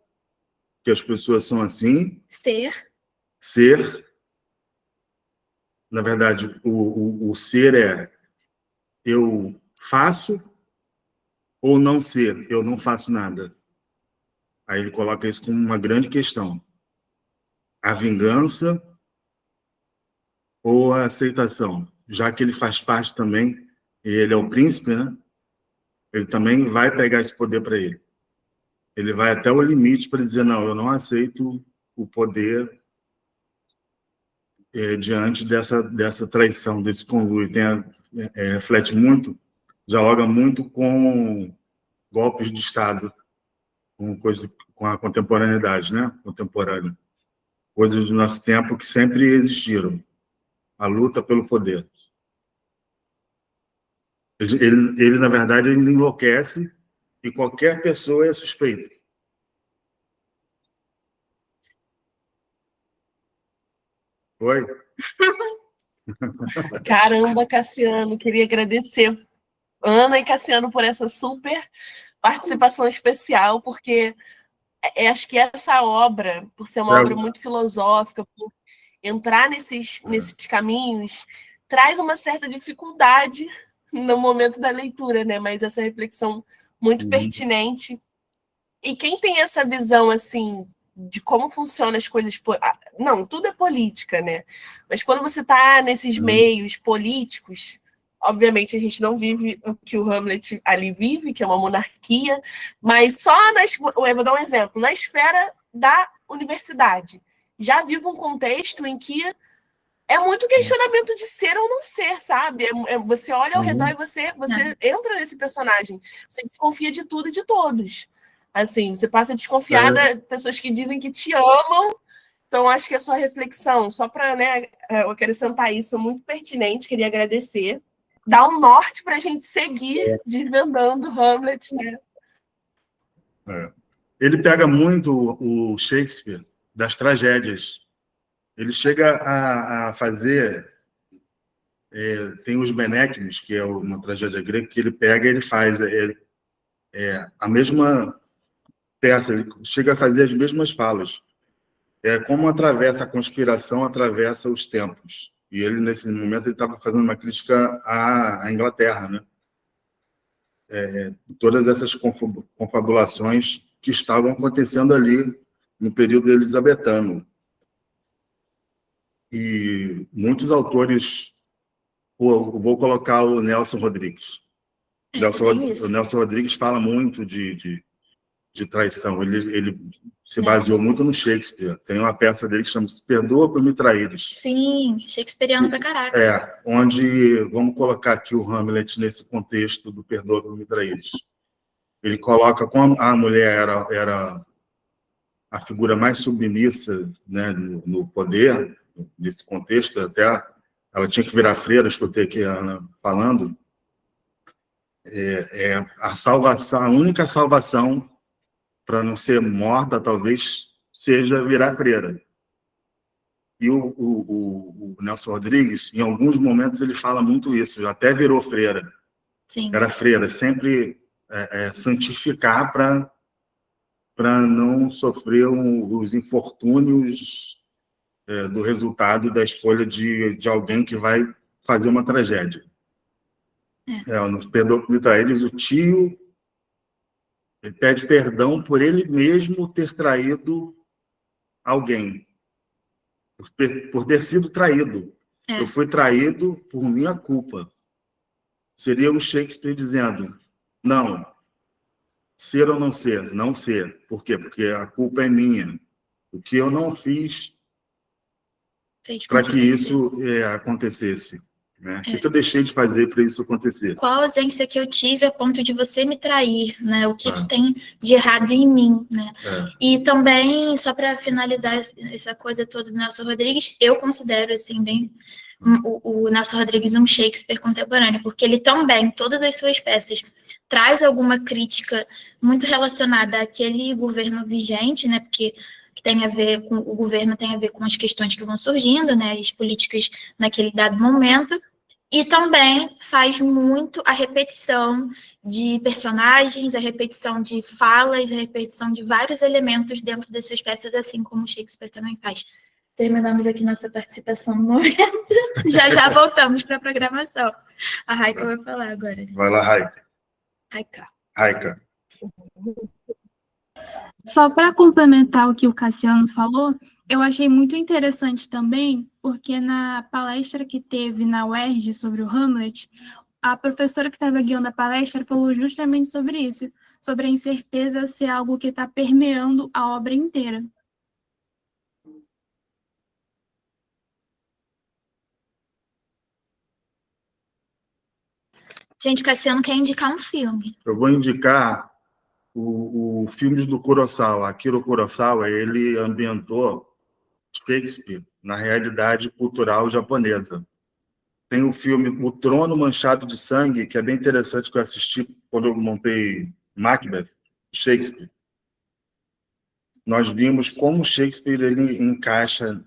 que as pessoas são assim. Ser. Na verdade, o ser é eu faço ou não ser, eu não faço nada. Aí ele coloca isso como uma grande questão. A vingança ou a aceitação? Já que ele faz parte também, e ele é o príncipe, né? Ele também vai pegar esse poder para ele. Ele vai até o limite para dizer, não, eu não aceito o poder diante dessa traição, desse conluio. Reflete muito, dialoga muito com golpes de Estado, com a contemporaneidade, né? Contemporânea. Coisas do nosso tempo que sempre existiram. A luta pelo poder. Ele, na verdade, ele enlouquece e qualquer pessoa é suspeita. Oi? Caramba, Cassiano, queria agradecer Ana e Cassiano por essa super participação especial, porque acho que essa obra, por ser uma obra muito filosófica, por entrar nesses caminhos, traz uma certa dificuldade no momento da leitura, né? Mas essa reflexão muito pertinente. E quem tem essa visão, assim, de como funcionam as coisas... Não, tudo é política, né? Mas quando você está nesses meios políticos, obviamente a gente não vive o que o Hamlet ali vive, que é uma monarquia, mas só eu vou dar um exemplo. Na esfera da universidade, já vive um contexto em que é muito questionamento de ser ou não ser, sabe? Você olha ao redor e você entra nesse personagem. Você desconfia de tudo e de todos. Assim, você passa a desconfiar das pessoas que dizem que te amam. Então, acho que a sua reflexão, só para eu acrescentar isso, muito pertinente, queria agradecer. Dá um norte para a gente seguir desvendando Hamlet, né? Ele pega muito o Shakespeare das tragédias. Ele chega a fazer... tem os Menéquimos, que é uma tragédia grega, que ele pega e ele faz a mesma peça, ele chega a fazer as mesmas falas. Como atravessa a conspiração, atravessa os tempos. E ele, nesse momento, ele estava fazendo uma crítica à Inglaterra, né? Todas essas confabulações que estavam acontecendo ali no período elizabetano. E muitos autores... vou colocar o Nelson Rodrigues. O Nelson Rodrigues fala muito de traição. Ele se baseou muito no Shakespeare. Tem uma peça dele que chama-se Perdoa por Me Traíres. Sim, shakespeariano pra caraca. Onde, vamos colocar aqui o Hamlet nesse contexto do Perdoa por Me Traíres. Ele coloca como a mulher era a figura mais submissa, né, no poder, nesse contexto, até ela tinha que virar freira, escutei aqui a Ana falando. A única salvação para não ser morta, talvez, seja virar freira. E o Nelson Rodrigues, em alguns momentos, ele fala muito isso, até virou freira. Sim. Era freira, sempre santificar para não sofrer os infortúnios do resultado da escolha de alguém que vai fazer uma tragédia. No Perdoa por Me Traíres, o tio ele pede perdão por ele mesmo ter traído alguém, por ter sido traído. Eu fui traído por minha culpa. Seria o Shakespeare dizendo, não, ser ou não ser, não ser. Por quê? Porque a culpa é minha. O que eu não fiz Fez com para que você. isso acontecesse, né? O que eu deixei de fazer para isso acontecer? Qual ausência que eu tive a ponto de você me trair, né? O que Ah. tem de errado em mim, né? É. E também, só para finalizar essa coisa toda do Nelson Rodrigues, eu considero, assim, bem o Nelson Rodrigues um Shakespeare contemporâneo, porque ele também, todas as suas peças, traz alguma crítica muito relacionada àquele governo vigente, né? Porque que tem a ver com o governo, tem a ver com as questões que vão surgindo, né? As políticas naquele dado momento. E também faz muito a repetição de personagens, a repetição de falas, a repetição de vários elementos dentro das suas peças, assim como Shakespeare também faz. Terminamos aqui nossa participação no momento. Já voltamos para a programação. A Raika vai falar agora. Vai lá, Raika. Raika. Só para complementar o que o Cassiano falou, eu achei muito interessante também, porque na palestra que teve na UERJ sobre o Hamlet, a professora que estava guiando a palestra falou justamente sobre isso, sobre a incerteza ser algo que está permeando a obra inteira. Gente, Cassiano quer indicar um filme. Eu vou indicar o filmes do Kurosawa. Akira Kurosawa, ele ambientou Shakespeare na realidade cultural japonesa. Tem o filme O Trono Manchado de Sangue, que é bem interessante, que eu assisti quando eu montei Macbeth, Shakespeare. Nós vimos como Shakespeare ele encaixa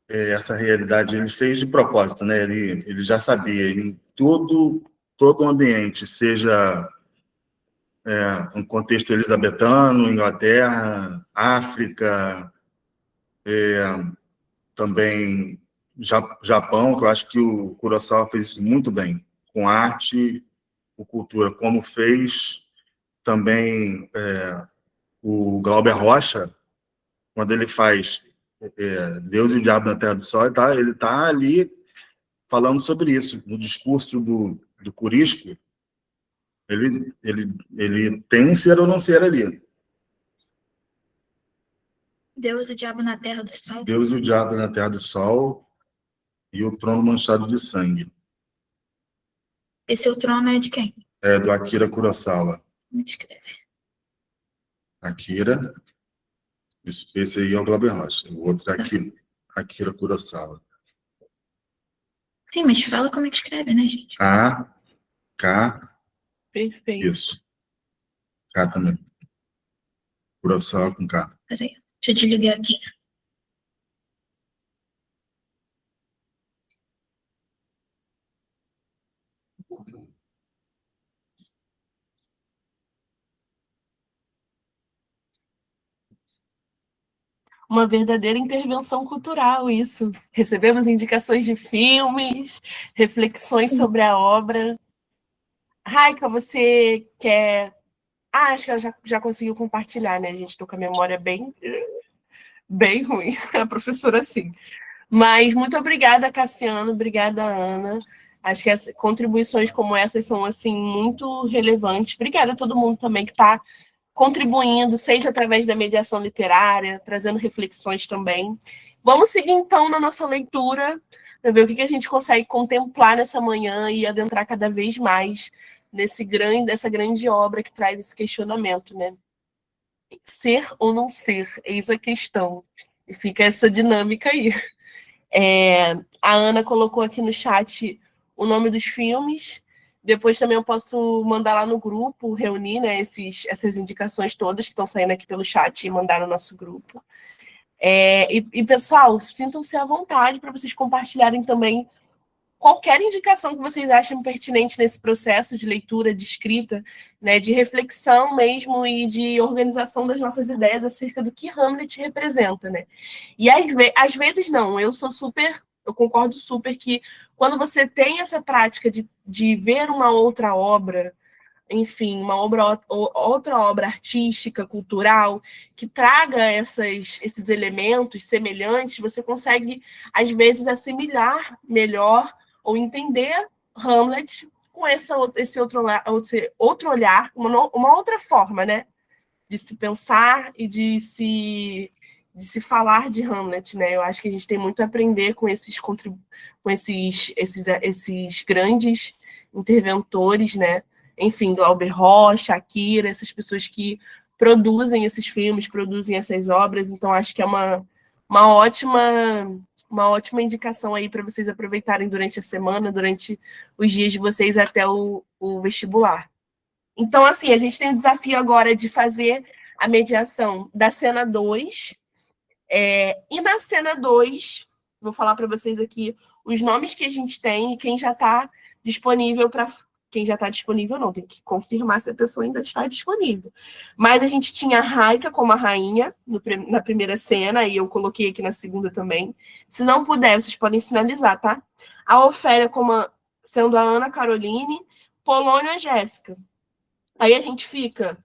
essa realidade. Ele fez de propósito, né? Ele já sabia, em todo o ambiente, seja um contexto elisabetano, Inglaterra, África, também Japão, que eu acho que o Kurosawa fez isso muito bem, com arte, com cultura, como fez também o Glauber Rocha, quando ele faz Deus e o Diabo na Terra do Sol, ele tá ali falando sobre isso. No discurso do Corisco, ele tem um ser ou não ser ali. Deus e o Diabo na Terra do Sol. Deus e o Diabo na Terra do Sol e o Trono Manchado de Sangue. Esse é o trono é de quem? É do Akira Kurosawa. Me escreve. Akira. Esse aí é o Glauber Rocha. O outro é Akira Kurosawa. Sim, mas fala como é que escreve, né, gente? A-K. Perfeito. Isso. K também. Kurosawa com K. Peraí, deixa eu desligar aqui. Uma verdadeira intervenção cultural, isso. Recebemos indicações de filmes, reflexões sobre a obra. Raika, você quer... acho que ela já conseguiu compartilhar, né? A gente está com a memória bem ruim, a professora sim. Mas muito obrigada, Cassiano, obrigada, Ana. Acho que as contribuições como essas são assim muito relevantes. Obrigada a todo mundo também que está contribuindo, seja através da mediação literária, trazendo reflexões também. Vamos seguir, então, na nossa leitura, para ver o que a gente consegue contemplar nessa manhã e adentrar cada vez mais dessa grande obra que traz esse questionamento, né? Ser ou não ser, eis a questão. E fica essa dinâmica aí. A Ana colocou aqui no chat o nome dos filmes. Depois também eu posso mandar lá no grupo, reunir, né, essas indicações todas que estão saindo aqui pelo chat e mandar no nosso grupo. Pessoal, sintam-se à vontade para vocês compartilharem também qualquer indicação que vocês achem pertinente nesse processo de leitura, de escrita, né, de reflexão mesmo e de organização das nossas ideias acerca do que Hamlet representa, né? E às vezes não, eu concordo super que quando você tem essa prática de ver uma outra obra, enfim, outra obra artística, cultural, que traga esses elementos semelhantes, você consegue, às vezes, assimilar melhor ou entender Hamlet com esse outro olhar, uma outra forma, né? De se pensar e de se de se falar de Hamlet, né? Eu acho que a gente tem muito a aprender com esses grandes interventores, né? Enfim, Glauber Rocha, Akira, essas pessoas que produzem esses filmes, produzem essas obras. Então, acho que é uma ótima indicação aí para vocês aproveitarem durante a semana, durante os dias de vocês até o vestibular. Então, assim, a gente tem o desafio agora de fazer a mediação da cena 2. E na cena 2, vou falar para vocês aqui os nomes que a gente tem e quem já está disponível para. Quem já está disponível, não, tem que confirmar se a pessoa ainda está disponível. Mas a gente tinha a Raika como a rainha na primeira cena, e eu coloquei aqui na segunda também. Se não puder, vocês podem sinalizar, tá? A Ofélia sendo a Ana Caroline, Polônia e a Jéssica. Aí a gente fica.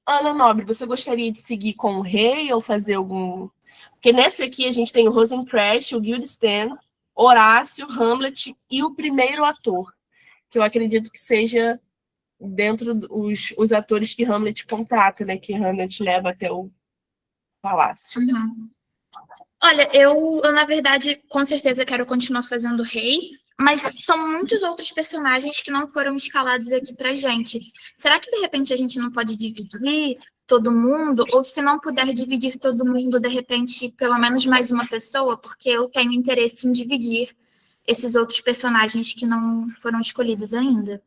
Ana Nobre, você gostaria de seguir com o rei ou fazer algum. Porque nesse aqui a gente tem o Rosencrantz, o Guildenstern, Horácio, Hamlet e o primeiro ator, que eu acredito que seja dentro os atores que Hamlet contrata, né? Que Hamlet leva até o palácio. Uhum. Olha, eu, na verdade, com certeza quero continuar fazendo rei, mas são muitos outros personagens que não foram escalados aqui pra gente. Será que, de repente, a gente não pode dividir todo mundo? Ou se não puder dividir todo mundo, de repente, pelo menos mais uma pessoa? Porque eu tenho interesse em dividir esses outros personagens que não foram escolhidos ainda.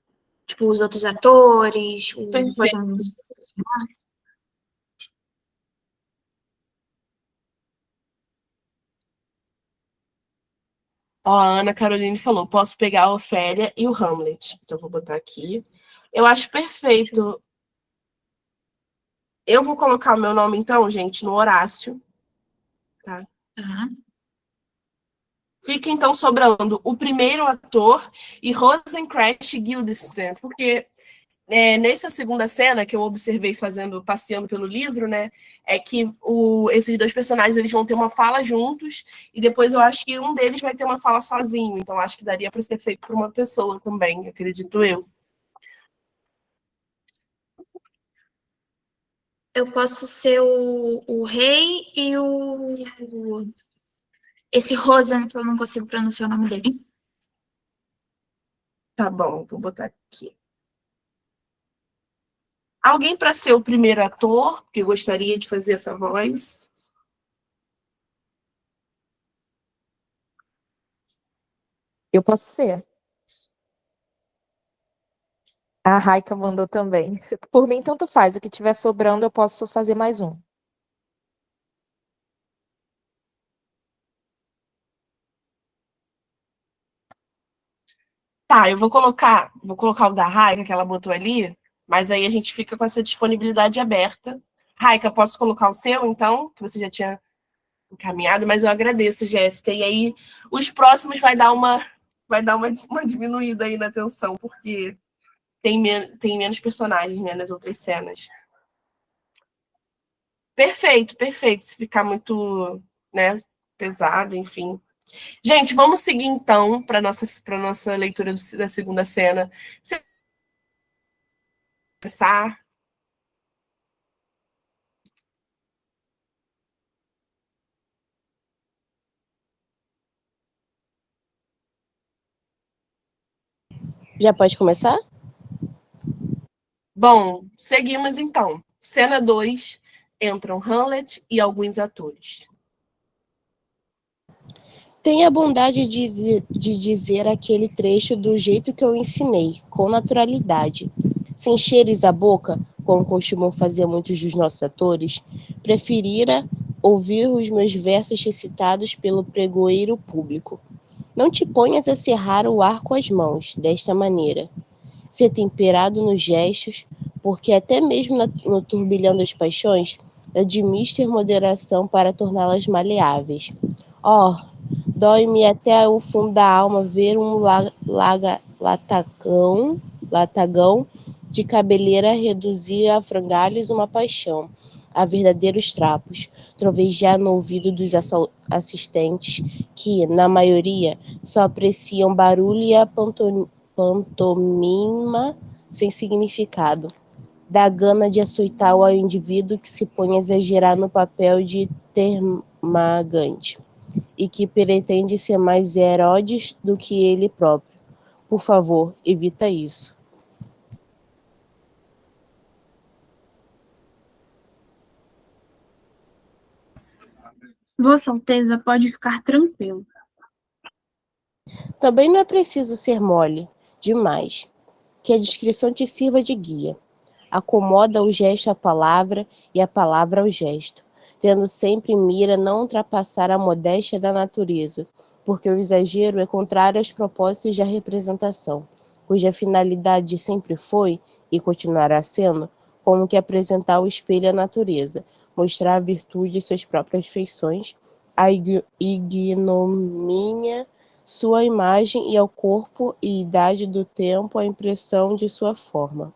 Tipo, os outros atores, Ó, a Ana Caroline falou, posso pegar a Ofélia e o Hamlet. Então, vou botar aqui. Eu acho perfeito. Eu vou colocar o meu nome, então, gente, no Horácio. Tá? Fica, então, sobrando o primeiro ator e Rosencrantz e Guildenstern, porque nessa segunda cena que eu observei passeando pelo livro, né, é que esses dois personagens eles vão ter uma fala juntos e depois eu acho que um deles vai ter uma fala sozinho, então acho que daria para ser feito por uma pessoa também, acredito eu. Eu posso ser o rei e esse Rosen, que eu não consigo pronunciar o nome dele. Tá bom, vou botar aqui. Alguém para ser o primeiro ator, que gostaria de fazer essa voz? Eu posso ser. A Raika mandou também. Por mim, tanto faz. O que tiver sobrando, eu posso fazer mais um. Tá, eu vou colocar o da Raika, que ela botou ali, mas aí a gente fica com essa disponibilidade aberta. Raika, posso colocar o seu, então? Que você já tinha encaminhado, mas eu agradeço, Jéssica. E aí, os próximos vai dar uma diminuída aí na tensão, porque tem menos personagens, né, nas outras cenas. Perfeito, perfeito. Se ficar muito, né, pesado, enfim. Gente, vamos seguir então para nossa leitura da segunda cena. Você começar? Já pode começar? Bom, seguimos então. Cena 2, entram Hamlet e alguns atores. Tenha a bondade de dizer aquele trecho do jeito que eu ensinei, com naturalidade. Sem encheres a boca, como costumam fazer muitos dos nossos atores, preferira ouvir os meus versos recitados pelo pregoeiro público. Não te ponhas a cerrar o ar com as mãos, desta maneira. Ser temperado nos gestos, porque até mesmo no turbilhão das paixões, admite moderação para torná-las maleáveis. Oh, dói-me até o fundo da alma ver um latagão de cabeleira reduzir a frangalhos uma paixão, a verdadeiros trapos, trovejar no ouvido dos assistentes, que, na maioria, só apreciam barulho e a pantomima sem significado. dá gana de açoitar ao indivíduo que se põe a exagerar no papel de termagante e que pretende ser mais Herodes do que ele próprio. Por favor, evita isso. Vossa Alteza pode ficar tranquilo. Também não é preciso ser mole demais, que a descrição te sirva de guia. Acomoda o gesto à palavra e a palavra ao gesto, tendo sempre em mira não ultrapassar a modéstia da natureza, porque o exagero é contrário aos propósitos da representação, cuja finalidade sempre foi, e continuará sendo, como que apresentar ao espelho a natureza, mostrar a virtude de suas próprias feições, a ignomínia sua imagem e ao corpo e idade do tempo a impressão de sua forma.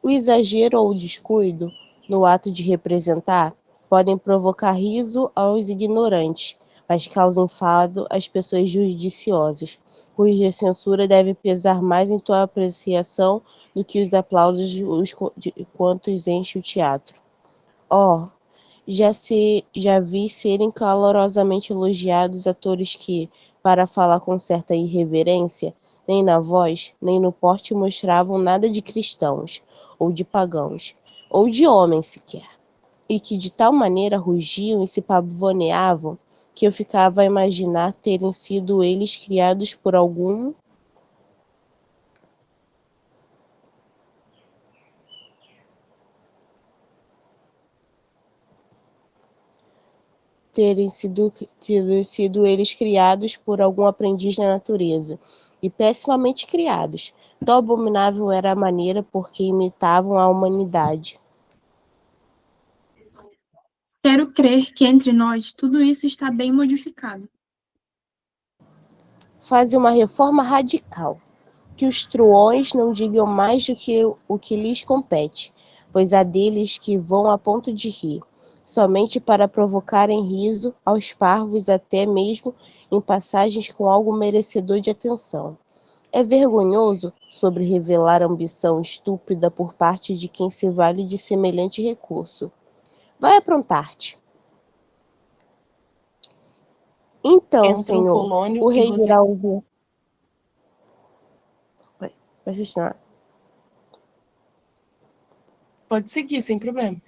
O exagero ou o descuido, no ato de representar, podem provocar riso aos ignorantes, mas causam enfado às pessoas judiciosas, cuja censura deve pesar mais em tua apreciação do que os aplausos de quantos enche o teatro. Já vi serem calorosamente elogiados atores que, para falar com certa irreverência, nem na voz, nem no porte mostravam nada de cristãos, ou de pagãos, ou de homens sequer, e que de tal maneira rugiam e se pavoneavam, que eu ficava a imaginar terem sido eles criados por algum eles criados por algum aprendiz da natureza, e pessimamente criados. Tão abominável era a maneira por que imitavam a humanidade. Quero crer que entre nós tudo isso está bem modificado. Faze uma reforma radical, que os truões não digam mais do que o que lhes compete, pois há deles que vão a ponto de rir, somente para provocarem riso aos parvos, até mesmo em passagens com algo merecedor de atenção. É vergonhoso sobre revelar ambição estúpida por parte de quem se vale de semelhante recurso. Vai aprontar-te. Então, Entra o senhor, Polônio o e rei Rosé. irá ouvir. Vai continuar. Pode seguir, sem problema.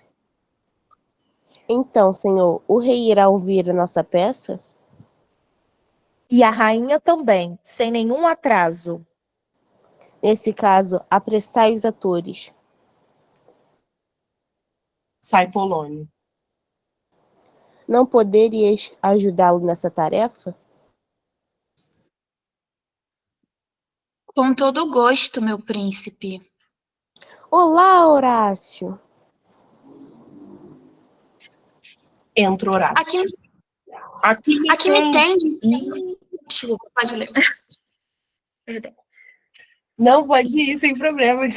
Então, senhor, o rei irá ouvir a nossa peça? E a rainha também, sem nenhum atraso. Nesse caso, apressai os atores. Sai Polônio. Não poderíeis ajudá-lo nessa tarefa? Com todo gosto, meu príncipe. Olá, Horácio! Entra o Horácio. Aqui me tem. Ih, Desculpa, pode ler. Perdão. não, pode ir, sem problemas.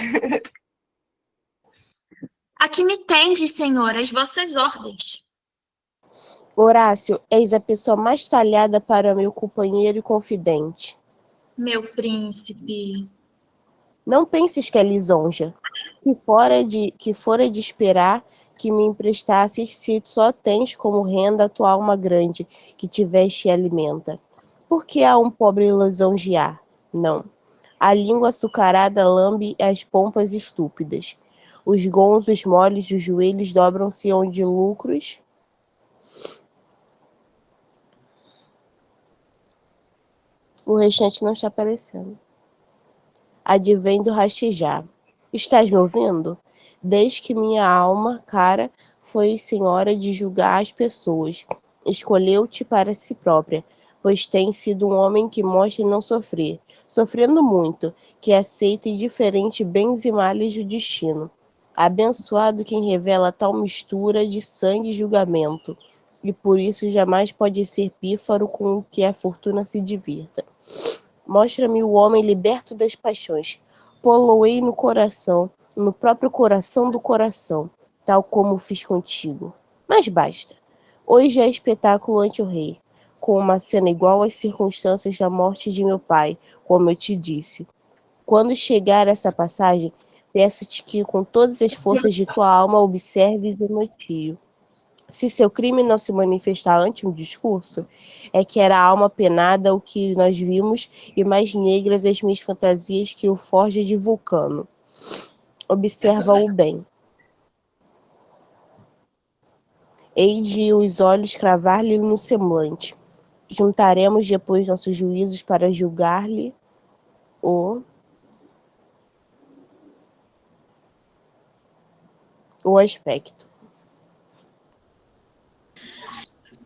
Aqui me tendes, senhor, as vossas ordens. Horácio, eis a pessoa mais talhada para meu companheiro e confidente. Meu príncipe. Não penses que é lisonja, que fora de esperar que me emprestasses se só tens como renda a tua alma grande, que te veste e alimenta. Por que há um pobre lisonjear? Não. A língua açucarada lambe as pompas estúpidas. Os gonzos moles dos joelhos dobram-se onde lucros. O restante não está aparecendo. Advém do rastejar. Estás me ouvindo? Desde que minha alma, cara, foi senhora de julgar as pessoas, escolheu-te para si própria, pois tens sido um homem que mostra não sofrer, sofrendo muito, que aceita indiferente bens e males do destino. Abençoado quem revela tal mistura de sangue e julgamento, e por isso jamais pode ser pífaro com o que a fortuna se divirta. Mostra-me o homem liberto das paixões. Pô-lo-ei no coração, no próprio coração do coração, tal como fiz contigo. Mas basta. Hoje é espetáculo ante o rei, com uma cena igual às circunstâncias da morte de meu pai, como eu te disse. Quando chegar essa passagem, Peço-te que, com todas as forças de tua alma, observes o motivo. Se seu crime não se manifestar ante um discurso, é que era a alma penada o que nós vimos, e mais negras as minhas fantasias que o forja de Vulcano. Observa-o bem. Hei de os olhos cravar-lhe no semblante. Juntaremos depois nossos juízos para julgar-lhe o aspecto.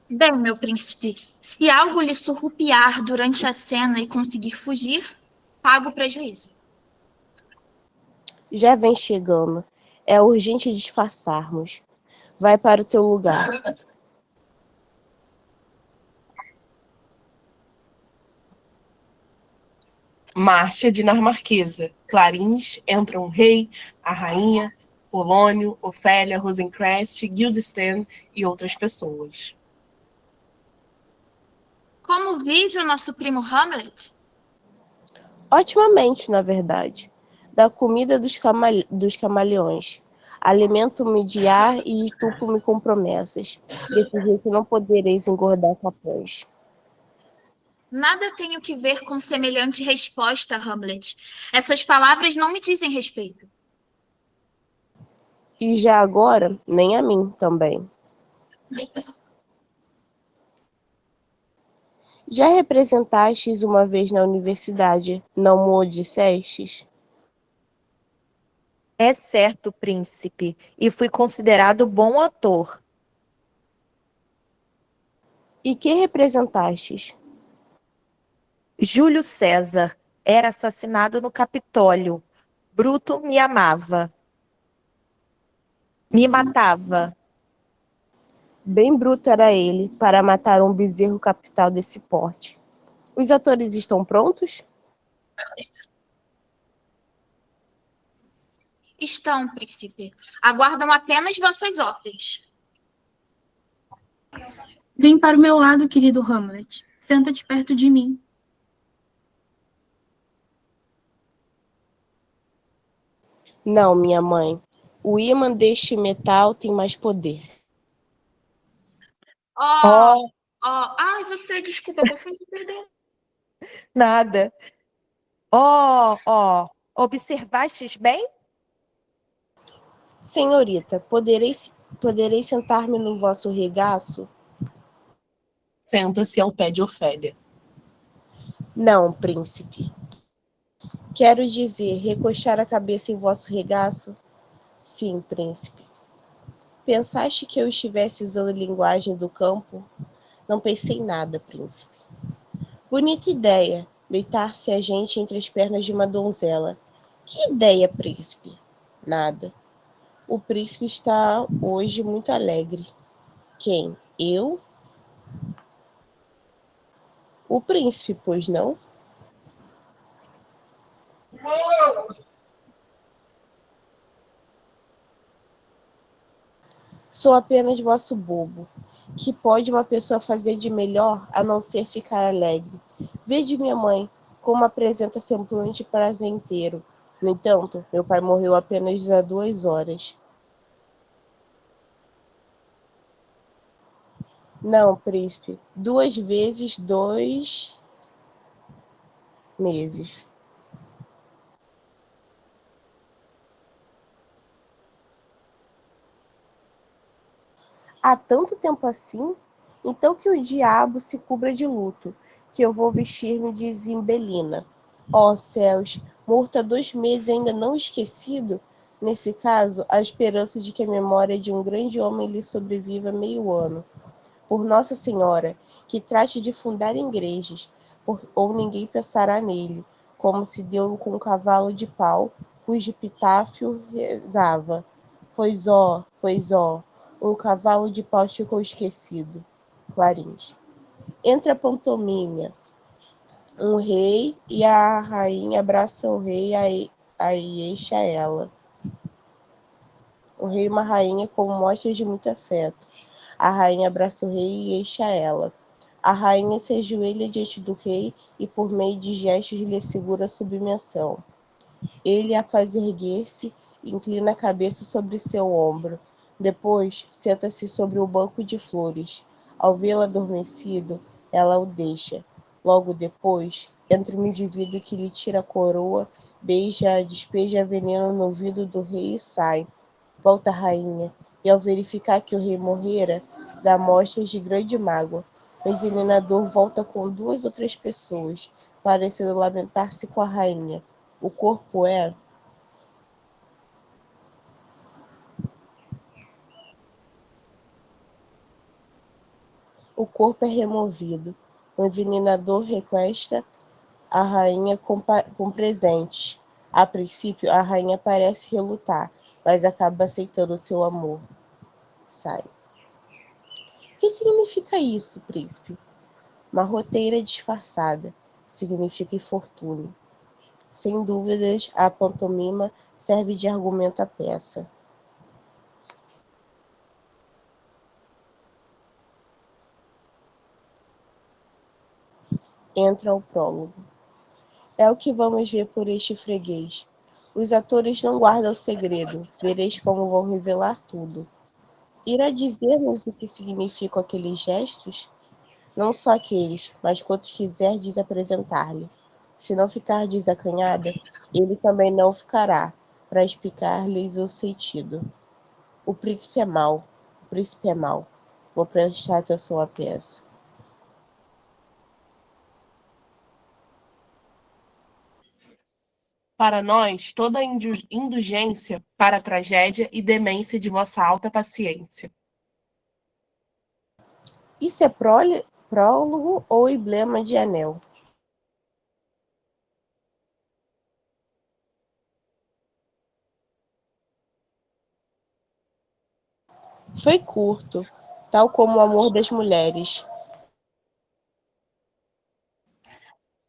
Bem, meu príncipe, se algo lhe surrupiar durante a cena e conseguir fugir, pago o prejuízo. Já vem chegando. É urgente disfarçarmos. Vai para o teu lugar. Marcha dinamarquesa. Clarins, entram o rei, a rainha, Polônio, Ofélia, Rosencrest, Guildenstern e outras pessoas. Como vive o nosso primo Hamlet? Otimamente, na verdade. Da comida dos camaleões. Alimento-me de ar e estupo-me com promessas. Desse jeito não podereis engordar capões. Nada tenho que ver com semelhante resposta, Hamlet. Essas palavras não me dizem respeito. E já agora, nem a mim também. Já representastes uma vez na universidade, não me o dissestes? É certo, príncipe, e fui considerado bom ator. E que representastes? Júlio César era assassinado no Capitólio. Bruto me amava. Me matava. Bem bruto era ele para matar um bezerro capital desse porte. Os atores estão prontos? Estão, príncipe. Aguardam apenas vossas ordens. Vem para o meu lado, querido Hamlet. Senta-te perto de mim. Não, minha mãe. O ímã deste metal tem mais poder. Ai, você, desculpa, eu confundi, perdão. Nada. Observastes bem? Senhorita, poderei sentar-me no vosso regaço? Senta-se ao pé de Ofélia. Não, príncipe. Quero dizer, recostar a cabeça em vosso regaço? Sim, príncipe. Pensaste que eu estivesse usando linguagem do campo? Não pensei nada, príncipe. Bonita ideia, deitar-se a gente entre as pernas de uma donzela. Que ideia, príncipe? Nada. O príncipe está hoje muito alegre. Quem? Eu? O príncipe, pois não? Sou apenas vosso bobo. Que pode uma pessoa fazer de melhor a não ser ficar alegre? Vede minha mãe, como apresenta semblante prazenteiro. No entanto, meu pai morreu apenas há 2 horas. Não, príncipe. 2 vezes 2 meses. Há tanto tempo assim? Então que o diabo se cubra de luto, que eu vou vestir-me de Zimbelina. Ó céus, morto há 2 meses e ainda não esquecido? Nesse caso, a esperança de que a memória de um grande homem lhe sobreviva meio ano. Por Nossa Senhora, que trate de fundar igrejas, ou ninguém pensará nele, como se deu com um cavalo de pau, cujo epitáfio rezava: pois ó, o cavalo de pau ficou esquecido. Clarins. Entra a pantomima. Um rei e a rainha abraçam o rei e eixa ela. O rei e uma rainha como mostras de muito afeto. A rainha abraça o rei e eixa ela. A rainha se ajoelha diante do rei e por meio de gestos lhe assegura a submissão. Ele a faz erguer-se e inclina a cabeça sobre seu ombro. Depois, senta-se sobre o banco de flores. Ao vê-lo adormecido, ela o deixa. Logo depois, entra um indivíduo que lhe tira a coroa, beija-a, despeja veneno no ouvido do rei e sai. Volta a rainha, e ao verificar que o rei morrera, dá mostras de grande mágoa. O envenenador volta com 2 ou 3 pessoas, parecendo lamentar-se com a rainha. O corpo é removido. O envenenador requesta a rainha com presentes. A princípio, a rainha parece relutar, mas acaba aceitando seu amor. Sai. O que significa isso, príncipe? Uma roteira disfarçada. Significa infortúnio. Sem dúvidas, a pantomima serve de argumento à peça. Entra o prólogo. É o que vamos ver por este freguês. Os atores não guardam segredo, vereis como vão revelar tudo. Irá dizer-nos o que significam aqueles gestos? Não só aqueles, mas quantos quiserdes apresentar-lhe. Se não ficar desacanhada, ele também não ficará, para explicar-lhes o sentido. O príncipe é mau, o príncipe é mau. Vou prestar atenção à peça. Para nós, toda indulgência para a tragédia e demência de vossa alta paciência. Isso é prólogo ou emblema de anel? Foi curto, tal como o amor das mulheres.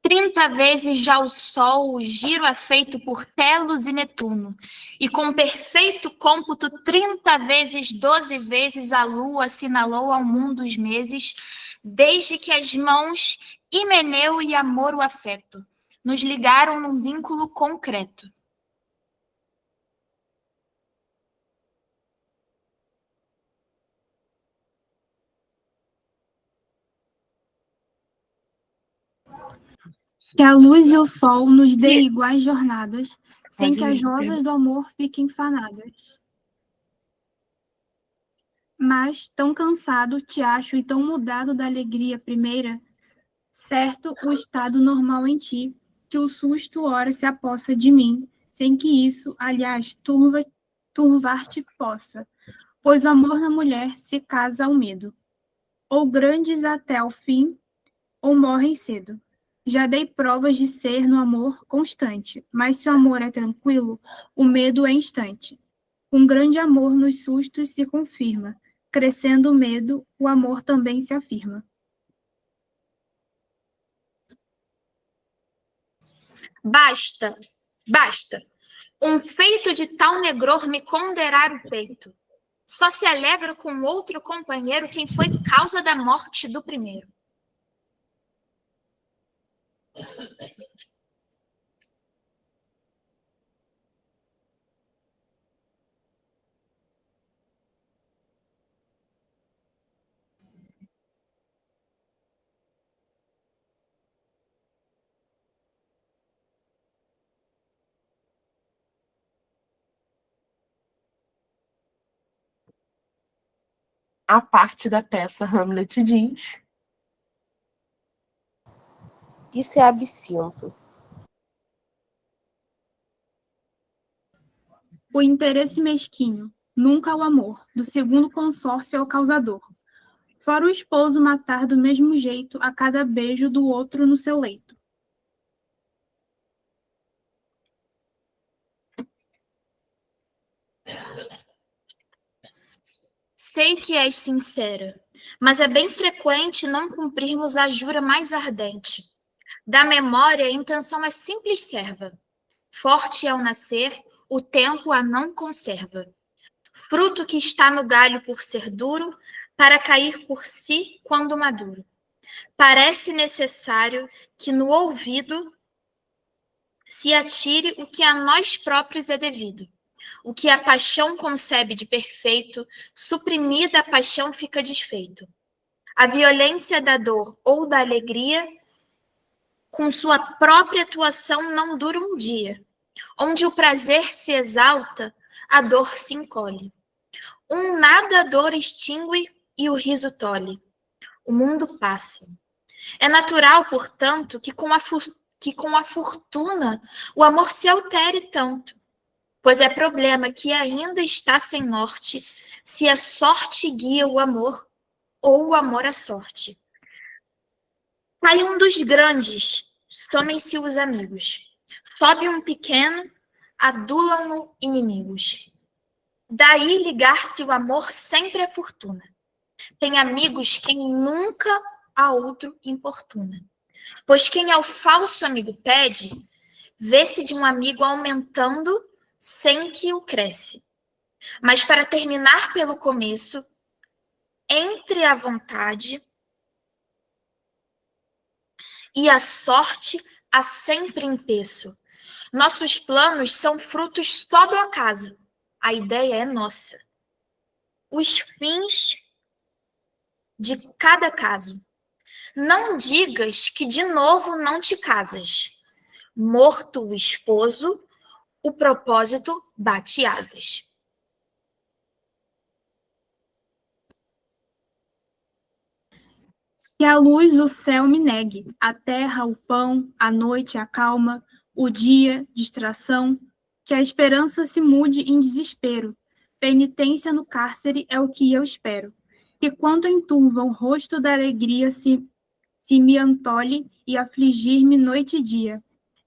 30 vezes já o Sol, o giro é feito por Telos e Netuno, e com perfeito cômputo 30 vezes 12 vezes a Lua assinalou ao mundo os meses, desde que as mãos Himeneu e amor o afeto nos ligaram num vínculo concreto. Que a luz e o sol nos dê iguais jornadas, sem que as ler, rosas perdão. do amor fiquem fanadas. Mas, tão cansado te acho e tão mudado da alegria primeira, certo o estado normal em ti, que o susto ora se apossa de mim, sem que isso, aliás, turvar-te possa, pois o amor na mulher se casa ao medo, ou grandes até ao fim, ou morrem cedo. Já dei provas de ser no amor constante, mas se o amor é tranquilo, o medo é instante. Um grande amor nos sustos se confirma, crescendo o medo, o amor também se afirma. Basta, basta. Um feito de tal negror me conderar o peito. Só se alegra com outro companheiro quem foi causa da morte do primeiro. A parte da peça Hamlet diz: Isso é absinto. O interesse mesquinho, nunca o amor, do segundo consórcio é o causador. Fora o esposo matar do mesmo jeito a cada beijo do outro no seu leito. Sei que és sincera, mas é bem frequente não cumprirmos a jura mais ardente. Da memória, a intenção é simples serva. Forte ao nascer, o tempo a não conserva. Fruto que está no galho por ser duro, para cair por si quando maduro. Parece necessário que no ouvido Se atire o que a nós próprios é devido. O que a paixão concebe de perfeito, suprimida a paixão fica desfeito. A violência da dor ou da alegria, com sua própria atuação, não dura um dia. Onde o prazer se exalta, a dor se encolhe. Um nada a dor extingue e o riso tolhe. O mundo passa. É natural, portanto, que com a fortuna o amor se altere tanto, pois é problema que ainda está sem norte, se a sorte guia o amor ou o amor a sorte. Cai um dos grandes, somem-se os amigos. Sobe um pequeno, adulam-no inimigos. Daí ligar-se o amor sempre é fortuna. Tem amigos quem nunca a outro importuna. Pois quem ao falso amigo pede, vê-se de um amigo aumentando sem que o cresce. Mas para terminar pelo começo, entre a vontade e a sorte há sempre empeço. Nossos planos são frutos só do acaso. A ideia é nossa. Os fins de cada caso. Não digas que de novo não te casas. Morto o esposo, o propósito bate asas. Que a luz o céu me negue, a terra o pão, a noite a calma, o dia distração, que a esperança se mude em desespero. Penitência no cárcere é o que eu espero. Que quando enturva o rosto da alegria se me antole e afligir-me noite e dia.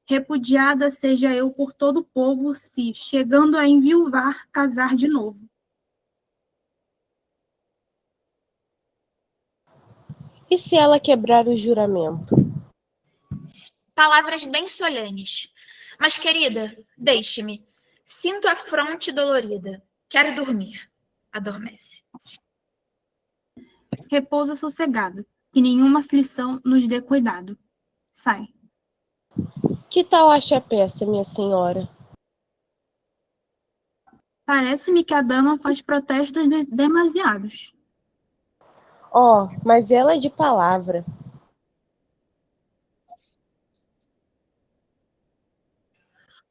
Repudiada seja eu por todo o povo, se, chegando a enviuvar, casar de novo. E se ela quebrar o juramento? Palavras bem solenes. Mas, querida, deixe-me. Sinto a fronte dolorida. Quero dormir. Adormece. Repousa sossegado, que nenhuma aflição nos dê cuidado. Sai. Que tal acha a peça, minha senhora? Parece-me que a dama faz protestos demasiados. Oh, mas ela é de palavra.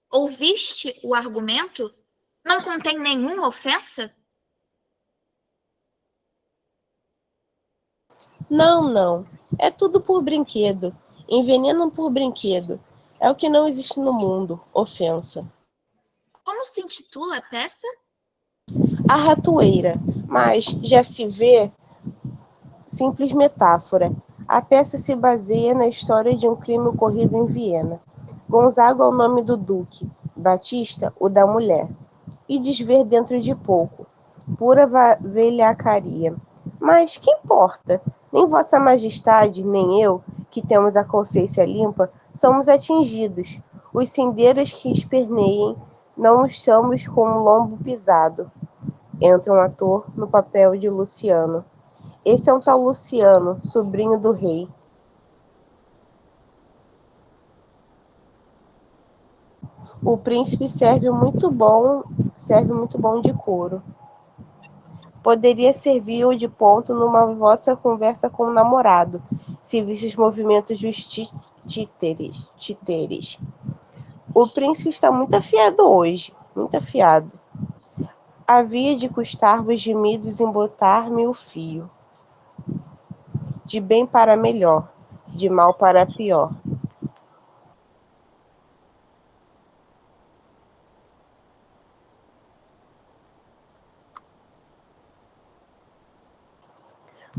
Ouviste o argumento? Não contém nenhuma ofensa? Não, não. É tudo por brinquedo. Envenenam por brinquedo. É o que não existe no mundo, ofensa. Como se intitula a peça? A ratoeira, mas já se vê simples metáfora. A peça se baseia na história de um crime ocorrido em Viena. Gonzaga é o nome do duque, Batista o da mulher. E desver dentro de pouco. Pura velhacaria. Mas que importa? Nem Vossa Majestade, nem eu, que temos a consciência limpa, somos atingidos. Os cindeiros que esperneiem, não estamos com um lombo pisado. Entra um ator no papel de Luciano. Esse é um tal Luciano, sobrinho do rei. O príncipe serve muito bom de couro. Poderia servir-o de ponto numa vossa conversa com o namorado, se visse os movimentos dos títeres. O príncipe está muito afiado hoje, muito afiado. Havia de custar-vos gemidos em botar-me o fio. De bem para melhor, de mal para pior.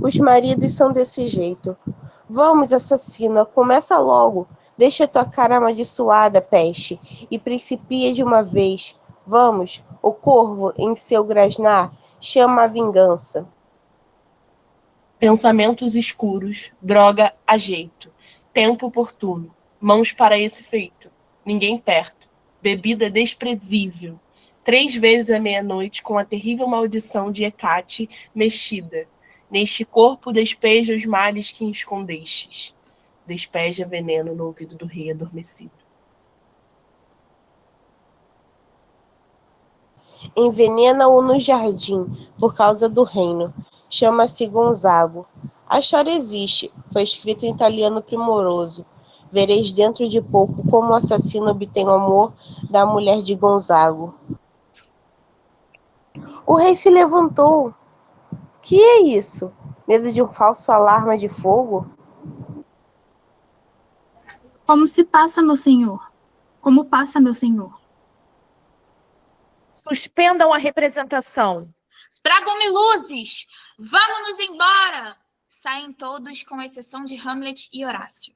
Os maridos são desse jeito. Vamos, assassina, começa logo. Deixa tua cara amaldiçoada, peste, e principia de uma vez. Vamos, o corvo, em seu grasnar, chama a vingança. Pensamentos escuros, droga a jeito, tempo oportuno, mãos para esse feito, ninguém perto, bebida desprezível, 3 vezes à meia-noite com a terrível maldição de Hecate mexida. Neste corpo despeja os males que escondestes. Despeja veneno no ouvido do rei adormecido. Envenena-o no jardim, por causa do reino. Chama-se Gonzago. A história existe, foi escrito em italiano primoroso. Vereis dentro de pouco como o assassino obtém o amor da mulher de Gonzago. O rei se levantou. Que é isso? Medo de um falso alarme de fogo? Como se passa, meu senhor? Como passa, meu senhor? Suspendam a representação. Tragam-me luzes! Vamos-nos embora! Saem todos, com exceção de Hamlet e Horácio.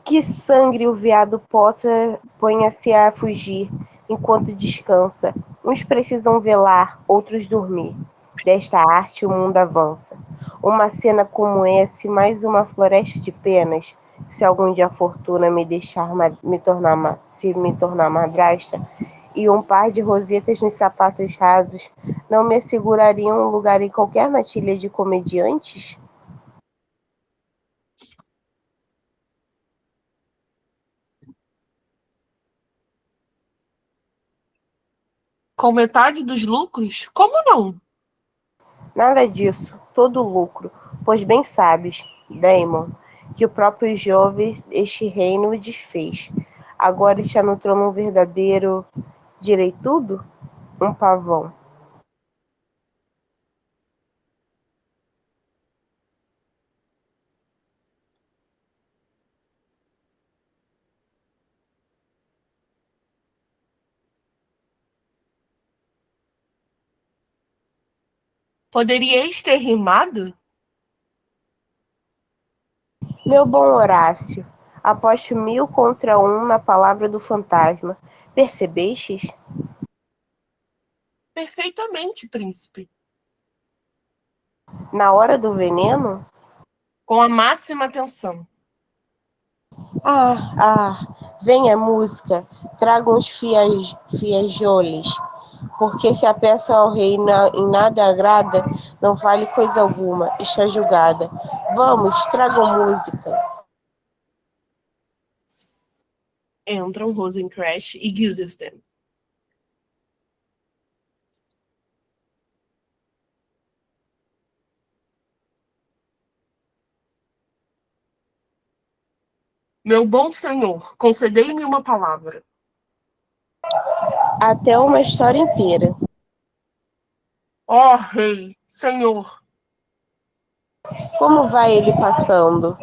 Que sangre o veado possa ponha-se a fugir, enquanto descansa. Uns precisam velar, outros dormir. Desta arte o mundo avança. Uma cena como essa, mais uma floresta de penas. Se algum dia a fortuna me deixar me tornar madrasta, e um par de rosetas nos sapatos rasos, não me assegurariam um lugar em qualquer matilha de comediantes? Com metade dos lucros? Como não? Nada disso, todo lucro, pois bem sabes, Daemon, que o próprio Jove este reino desfez. Agora está no trono um verdadeiro direitudo? Um pavão. Poderíeis ter rimado? Meu bom Horácio, aposto 1000 contra 1 na palavra do fantasma. Percebestes? Perfeitamente, príncipe. Na hora do veneno? Com a máxima atenção. Venha música, tragam os fiajoles, porque se a peça ao rei em nada agrada, não vale coisa alguma, está julgada. Vamos, tragam música. Entram Rosencrantz e Guildenstern. Meu bom senhor, concedei-me uma palavra. Até uma história inteira. Ó rei, senhor, Como vai ele passando?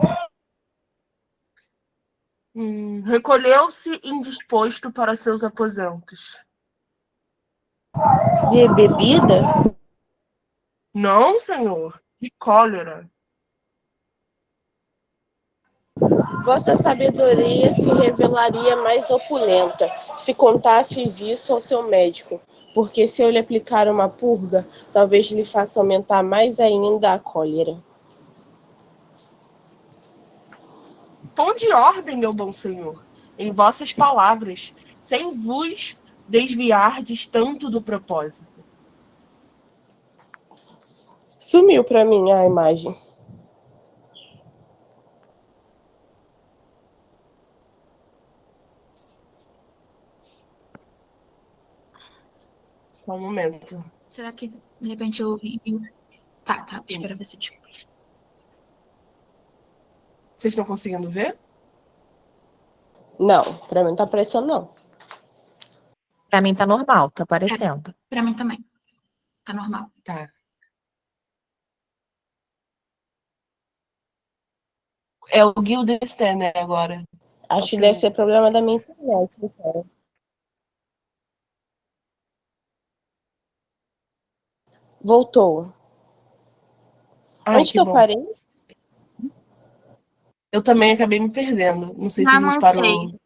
recolheu-se indisposto para seus aposentos. De bebida? Não, senhor, de cólera. Vossa sabedoria se revelaria mais opulenta se contasses isso ao seu médico, porque se eu lhe aplicar uma purga, talvez lhe faça aumentar mais ainda a cólera. Ponde ordem, meu bom senhor, em vossas palavras, sem vos desviardes tanto do propósito. Sumiu para mim a imagem. Só um momento. Será que, de repente, eu ouvi? Tá, espera ver se desculpa. Vocês estão conseguindo ver? Não, para mim não tá aparecendo não. Para mim tá normal, tá aparecendo. Pra mim também. Tá normal. Tá. É o Guildenstern, né, agora. Acho que deve ser problema da minha internet, cara. Voltou. Ai, Onde que que eu bom. parei? Eu também acabei me perdendo. Não sei se a Não, gente não parou. sei.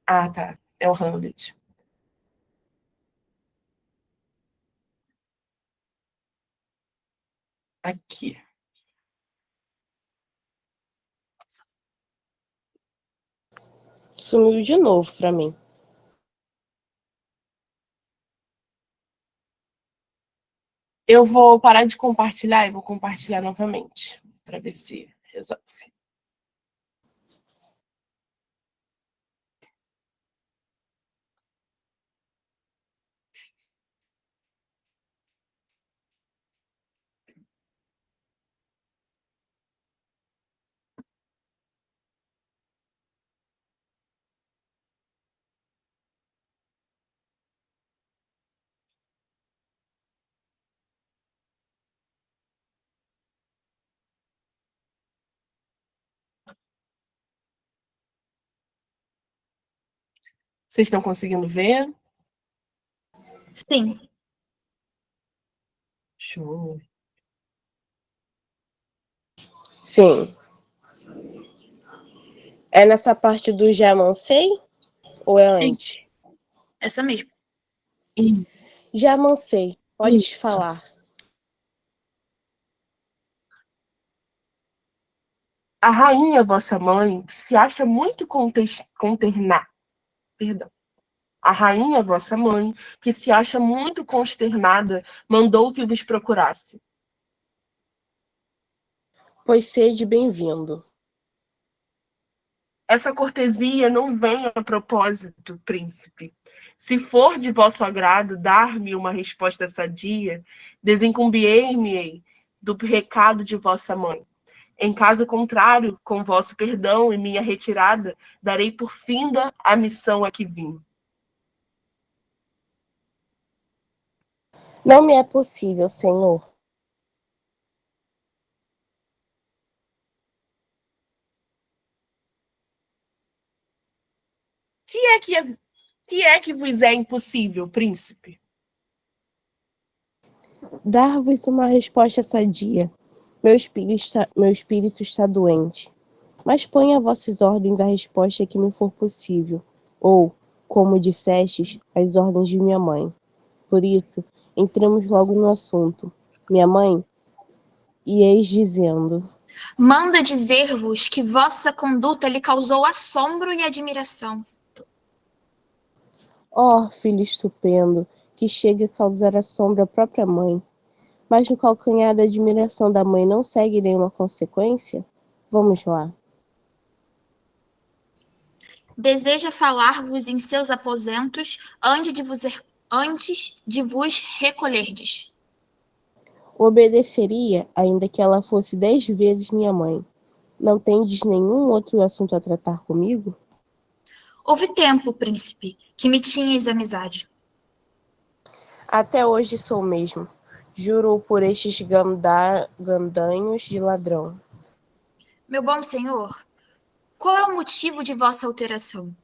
Ah, tá. É o Hamlet. Aqui. Sumiu de novo para mim. Eu vou parar de compartilhar e vou compartilhar novamente, para ver se resolve. Vocês estão conseguindo ver? Sim. Show. Sim. É nessa parte do já amancei? Ou é Sim. antes? Essa mesmo. Já amancei. Pode Isso. falar. A rainha, vossa mãe, se acha muito consternada. Perdão. A rainha, vossa mãe, que se acha muito consternada, mandou que vos procurasse. Pois sede bem-vindo. Essa cortesia não vem a propósito, príncipe. Se for de vosso agrado dar-me uma resposta sadia, desincumbir-me-ei do recado de vossa mãe. Em caso contrário, com vosso perdão e minha retirada, darei por finda a missão a que vim. Não me é possível, Senhor. Que é que vos é impossível, príncipe? Dar-vos uma resposta sadia. Meu espírito está doente. Mas ponha a vossas ordens a resposta que me for possível. Ou, como dissestes, as ordens de minha mãe. Por isso, entramos logo no assunto. Minha mãe, e eis dizendo: Manda dizer-vos que vossa conduta lhe causou assombro e admiração. ó, filho estupendo, que chega a causar assombro à própria mãe. Mas no calcanhar da admiração da mãe não segue nenhuma consequência? Vamos lá. Deseja falar-vos em seus aposentos antes de vos recolherdes. Obedeceria, ainda que ela fosse 10 vezes minha mãe. Não tendes nenhum outro assunto a tratar comigo? Houve tempo, príncipe, que me tinhas amizade. Até hoje sou mesmo. Juro por estes gandanhos de ladrão. Meu bom senhor, qual é o motivo de vossa alteração?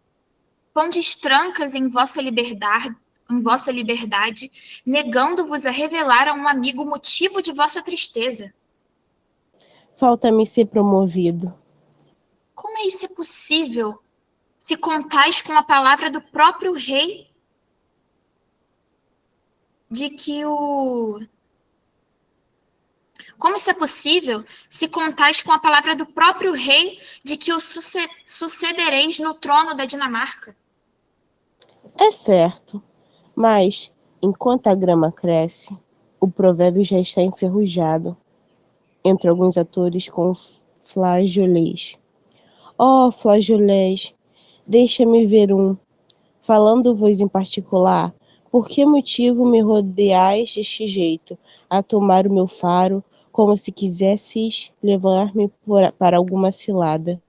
Pondes trancas em vossa liberdade, negando-vos a revelar a um amigo o motivo de vossa tristeza. Falta-me ser promovido. Como é isso possível, se contais com a palavra do próprio rei de que o... Como isso é possível, se contais com a palavra do próprio rei de que o sucedereis no trono da Dinamarca? É certo, mas, enquanto a grama cresce, o provérbio já está enferrujado, entre alguns atores com flageolês. Oh, flageolês, deixa-me ver um. Falando-vos em particular, por que motivo me rodeais deste jeito, a tomar o meu faro, como se quisesseis levar-me para alguma cilada?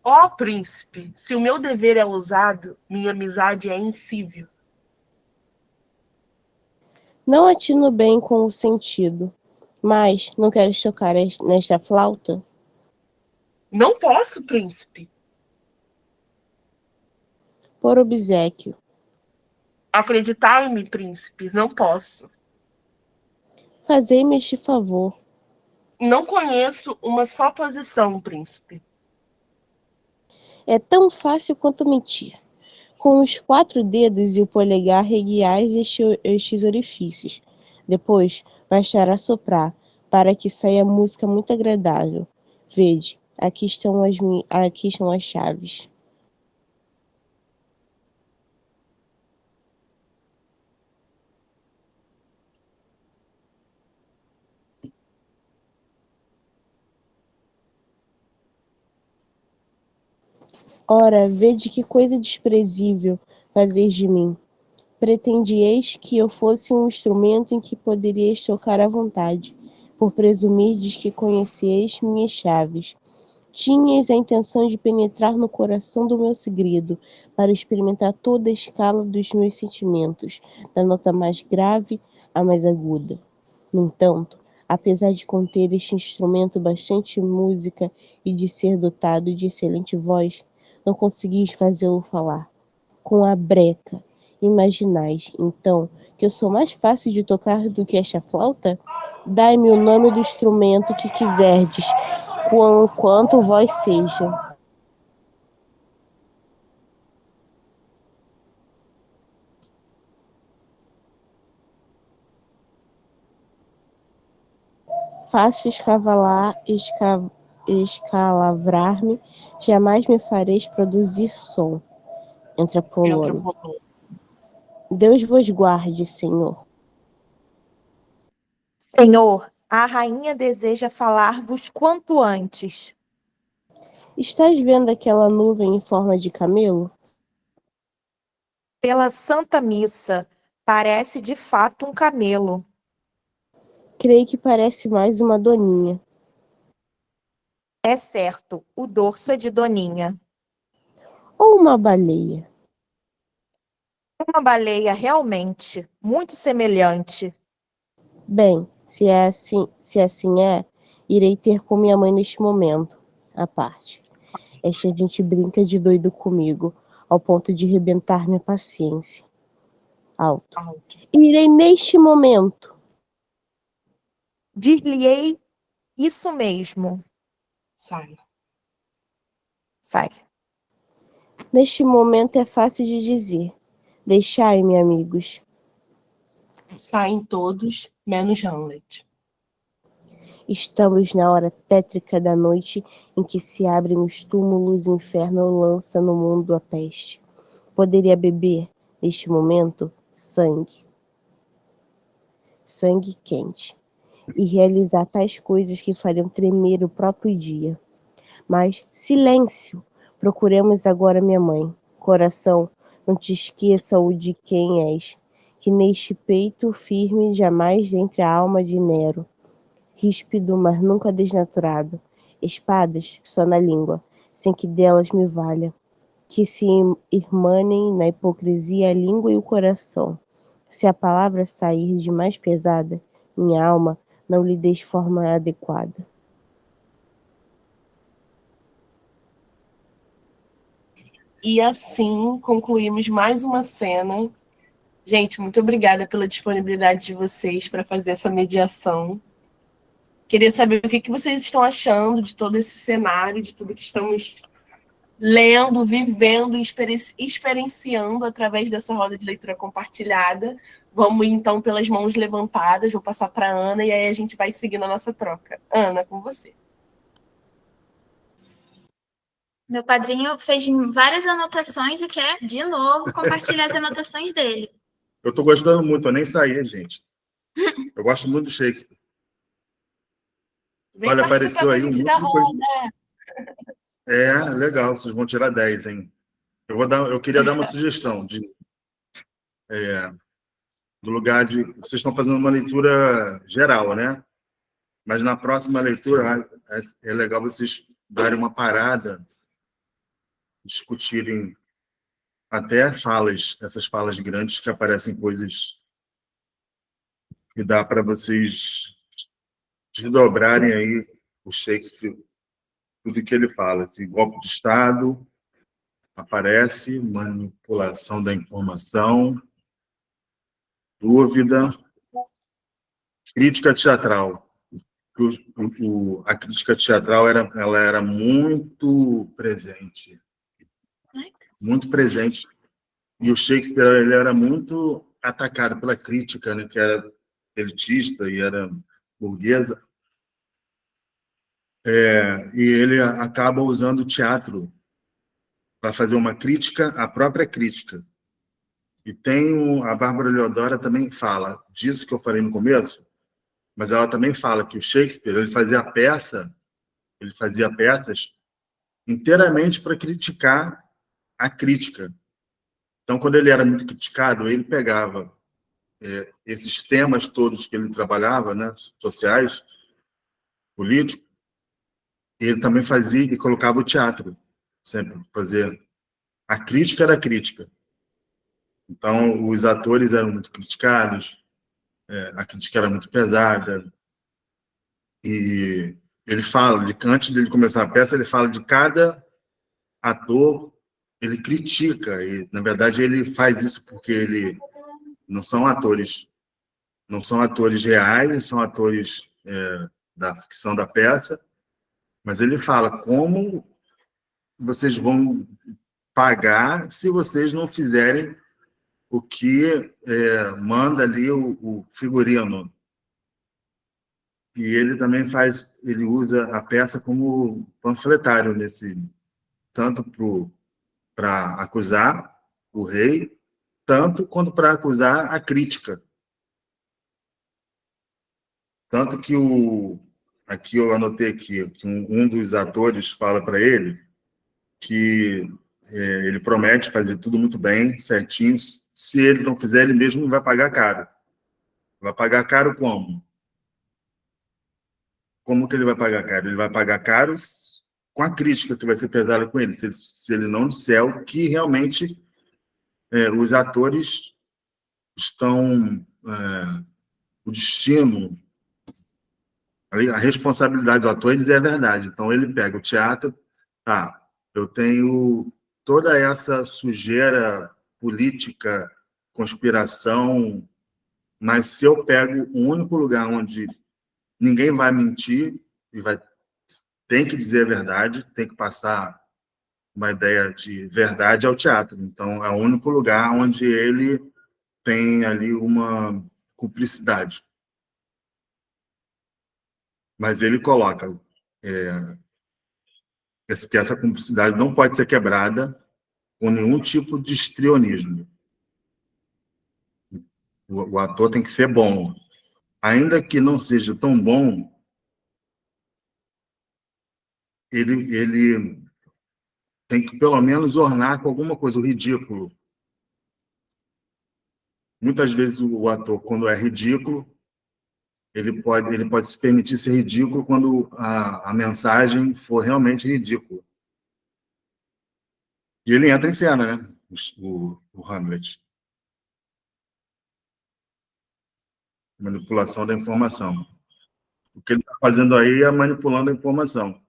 Ó príncipe, se o meu dever é ousado, minha amizade é insível. Não atino bem com o sentido, mas não queres tocar nesta flauta? Não posso, príncipe. Por obséquio. Acreditai-me, príncipe, não posso. Fazei-me este favor. Não conheço uma só posição, príncipe. É tão fácil quanto mentir. Com os 4 dedos e o polegar regueais estes orifícios. Depois, bastará soprar, para que saia música muito agradável. Vede, aqui estão as chaves. Ora, vede que coisa desprezível fazeis de mim. Pretendieis que eu fosse um instrumento em que poderíeis tocar à vontade, por presumirdes que conhecieis minhas chaves. Tinhas a intenção de penetrar no coração do meu segredo, para experimentar toda a escala dos meus sentimentos, da nota mais grave à mais aguda. No entanto, Apesar de conter este instrumento bastante música e de ser dotado de excelente voz, não conseguis fazê-lo falar. Com a breca, imaginais, então, que eu sou mais fácil de tocar do que esta flauta? Dai-me o nome do instrumento que quiserdes, quanto vós seja. Faço escalavrar-me, jamais me fareis produzir som. Entra Polônio. Deus vos guarde, Senhor. Senhor, a rainha deseja falar-vos quanto antes. Estás vendo aquela nuvem em forma de camelo? Pela Santa Missa, parece de fato um camelo. Creio que parece mais uma doninha. É certo, o dorso é de Doninha. Ou uma baleia. Uma baleia realmente, muito semelhante. Bem, se assim é, irei ter com minha mãe neste momento, à parte. Esta gente brinca de doido comigo, ao ponto de rebentar minha paciência. Alto. Irei neste momento. Dir-lhe-ei isso mesmo. Sai. Sai. Neste momento é fácil de dizer. Deixai-me, amigos. Saem todos, menos Hamlet. Estamos na hora tétrica da noite em que se abrem os túmulos e o inferno lança no mundo a peste. Poderia beber, neste momento, sangue. Sangue quente. E realizar tais coisas que fariam tremer o próprio dia. Mas, silêncio! Procuremos agora minha mãe. Coração, não te esqueça o de quem és, que neste peito firme jamais dentre a alma de Nero. Ríspido, mas nunca desnaturado. Espadas só na língua, sem que delas me valha. Que se irmanem na hipocrisia a língua e o coração. Se a palavra sair de mais pesada, minha alma não lhe dês forma adequada. E assim concluímos mais uma cena. Gente, muito obrigada pela disponibilidade de vocês para fazer essa mediação. Queria saber o que vocês estão achando de todo esse cenário, de tudo que estamos lendo, vivendo e experienciando através dessa roda de leitura compartilhada. Vamos, então, pelas mãos levantadas, vou passar para a Ana e aí a gente vai seguindo a nossa troca. Ana, com você. Meu padrinho fez várias anotações e quer, de novo, compartilhar as anotações dele. Eu estou gostando muito, eu nem saí, gente. Eu gosto muito do Shakespeare. Vem Olha, participar apareceu com a aí gente um da monte de coisa. roda. Legal, vocês vão tirar 10, hein? Eu queria dar uma sugestão do lugar de... Vocês estão fazendo uma leitura geral, né? Mas na próxima leitura é legal vocês darem uma parada, discutirem até essas falas grandes que aparecem coisas que dá para vocês desdobrarem aí o Shakespeare, tudo que ele fala. Esse golpe de Estado aparece, manipulação da informação, dúvida, crítica teatral. A crítica teatral ela era muito presente. Muito presente. E o Shakespeare ele era muito atacado pela crítica, né, que era elitista e era burguesa. E ele acaba usando o teatro para fazer uma crítica à própria crítica. E a Bárbara Leodora também fala disso que eu falei no começo, mas ela também fala que o Shakespeare ele fazia peças inteiramente para criticar a crítica. Então, quando ele era muito criticado, ele pegava esses temas todos que ele trabalhava, né, sociais, políticos, e ele também fazia e colocava o teatro, sempre fazer a crítica da crítica. Então, os atores eram muito criticados, a crítica era muito pesada, E ele fala, antes de ele começar a peça, ele fala de cada ator, ele critica, e na verdade ele faz isso porque ele não são atores reais, são atores da ficção da peça, mas ele fala como vocês vão pagar se vocês não fizerem o que manda ali o figurino. E ele também ele usa a peça como panfletário tanto para acusar o rei, tanto quanto para acusar a crítica. Tanto que aqui eu anotei aqui, que um dos atores fala para ele que ele promete fazer tudo muito bem, certinho. Se ele não fizer, ele mesmo vai pagar caro. Vai pagar caro como? Como que ele vai pagar caro? Ele vai pagar caro com a crítica que vai ser pesada com ele, se ele não disser o que realmente os atores estão... o destino, a responsabilidade do ator é dizer a verdade. Então, ele pega o teatro, eu tenho toda essa sujeira política, conspiração, mas se eu pego o único lugar onde ninguém vai mentir e tem que dizer a verdade, tem que passar uma ideia de verdade, é o teatro. Então, é o único lugar onde ele tem ali uma cumplicidade. Mas ele coloca que essa cumplicidade não pode ser quebrada com nenhum tipo de histrionismo. O ator tem que ser bom. Ainda que não seja tão bom, ele tem que, pelo menos, ornar com alguma coisa, o ridículo. Muitas vezes o ator, quando é ridículo, ele pode se permitir ser ridículo quando a mensagem for realmente ridícula. E ele entra em cena, né? O Hamlet. Manipulação da informação. O que ele está fazendo aí é manipulando a informação.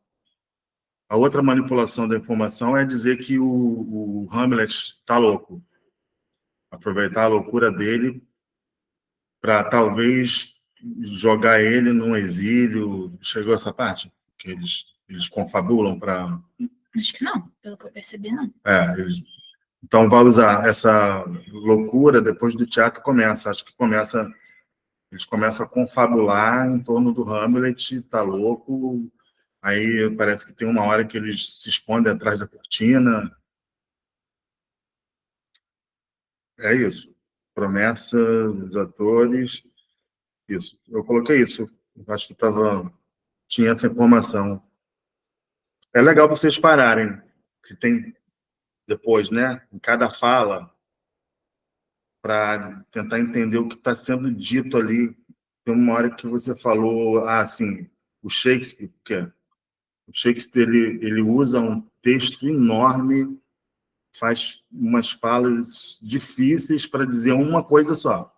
A outra manipulação da informação é dizer que o Hamlet está louco. Aproveitar a loucura dele para talvez jogar ele num exílio. Chegou essa parte? Que eles confabulam para... Acho que não, pelo que eu percebi, não. Então, vai usar essa loucura, depois do teatro começa. Acho que eles começam a confabular em torno do Hamlet, tá louco. Aí parece que tem uma hora que eles se escondem atrás da cortina. É isso. Promessa dos atores. Isso. Eu coloquei isso. Acho que tinha essa informação. É legal vocês pararem, que tem depois, né? Em cada fala, para tentar entender o que está sendo dito ali. Tem uma hora que você falou, assim, o Shakespeare, ele usa um texto enorme, faz umas falas difíceis para dizer uma coisa só.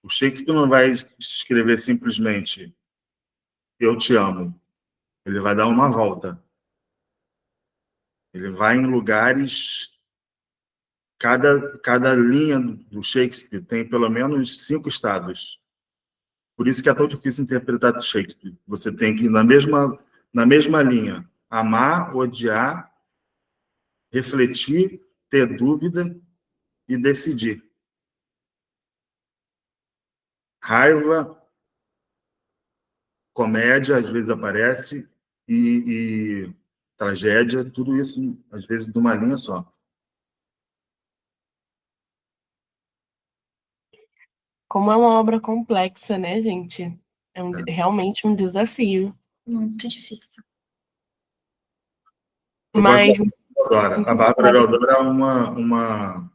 O Shakespeare não vai escrever simplesmente eu te amo. Ele vai dar uma volta. Ele vai em lugares... Cada linha do Shakespeare tem pelo menos 5 estados. Por isso que é tão difícil interpretar Shakespeare. Você tem que ir na mesma linha, amar, odiar, refletir, ter dúvida e decidir. Raiva, comédia, às vezes aparece, e tragédia, tudo isso, às vezes, numa linha só. Como é uma obra complexa, né, gente? É realmente um desafio. Muito difícil. Mas... A Bárbara Leodora é uma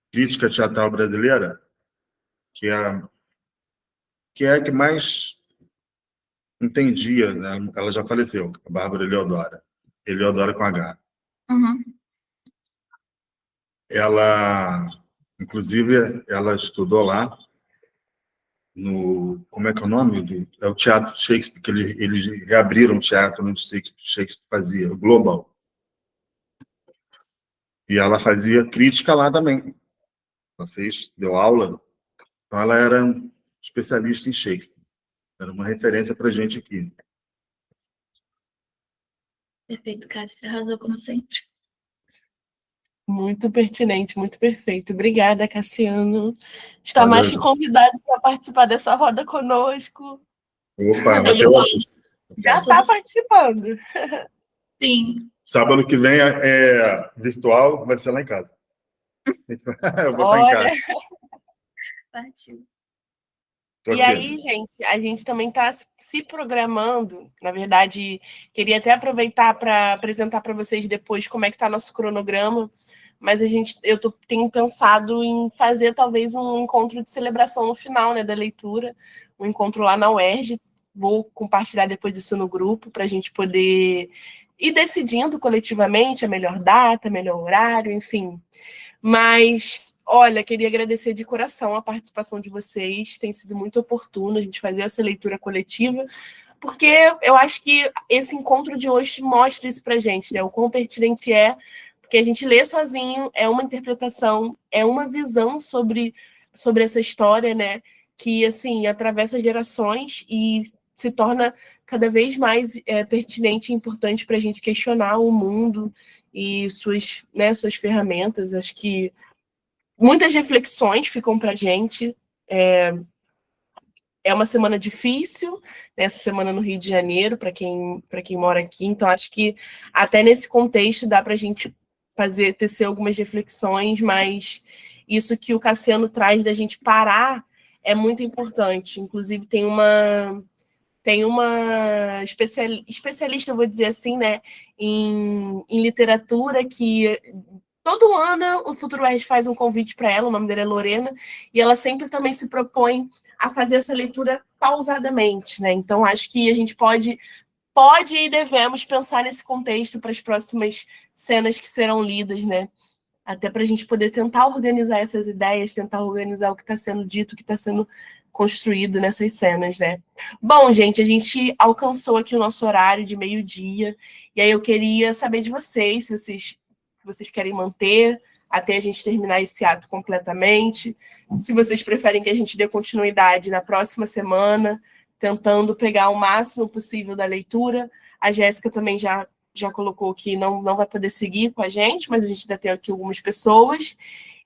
crítica teatral brasileira que é a que mais entendia, né? Ela já faleceu, a Bárbara Eleodora com H. Uhum. Ela, inclusive, ela estudou lá como é que é o nome? É o Teatro de Shakespeare, que eles reabriram o teatro onde Shakespeare fazia, o Global. E ela fazia crítica lá também. Ela deu aula. Então, ela era especialista em Shakespeare. Era uma referência para a gente aqui. Perfeito, Cássio. Você arrasou como sempre. Muito pertinente, muito perfeito. Obrigada, Cassiano. Está Valeu. mais que convidado para participar dessa roda conosco. Opa, vai Ele ter Já está participando. Sim. sábado que vem é virtual, vai ser lá em casa. Eu vou estar em casa. Partiu. E aí, gente, a gente também está se programando. Na verdade, queria até aproveitar para apresentar para vocês depois como é que está nosso cronograma. Mas tenho pensado em fazer talvez um encontro de celebração no final, né, da leitura, um encontro lá na UERJ. Vou compartilhar depois isso no grupo para a gente poder ir decidindo coletivamente a melhor data, melhor horário, enfim. Mas olha, queria agradecer de coração a participação de vocês, tem sido muito oportuno a gente fazer essa leitura coletiva, porque eu acho que esse encontro de hoje mostra isso pra gente, né? O quão pertinente é, porque a gente lê sozinho, é uma interpretação, é uma visão sobre essa história, né? Que, assim, atravessa gerações e se torna cada vez mais pertinente e importante para a gente questionar o mundo e suas ferramentas. Acho que muitas reflexões ficam para a gente. É uma semana difícil, essa semana no Rio de Janeiro, para quem mora aqui. Então, acho que até nesse contexto dá para a gente tecer algumas reflexões, mas isso que o Cassiano traz da gente parar é muito importante. Inclusive, tem uma especialista, vou dizer assim, né, em literatura, que todo ano o Futuro UERJ faz um convite para ela, o nome dela é Lorena, e ela sempre também se propõe a fazer essa leitura pausadamente, né? Então, acho que a gente pode e devemos pensar nesse contexto para as próximas cenas que serão lidas, né? Até para a gente poder tentar organizar essas ideias, tentar organizar o que está sendo dito, o que está sendo construído nessas cenas, né? Bom, gente, a gente alcançou aqui o nosso horário de meio-dia, e aí eu queria saber de vocês, se vocês querem manter até a gente terminar esse ato completamente, se vocês preferem que a gente dê continuidade na próxima semana, tentando pegar o máximo possível da leitura. A Jéssica também já colocou que não vai poder seguir com a gente, mas a gente ainda tem aqui algumas pessoas.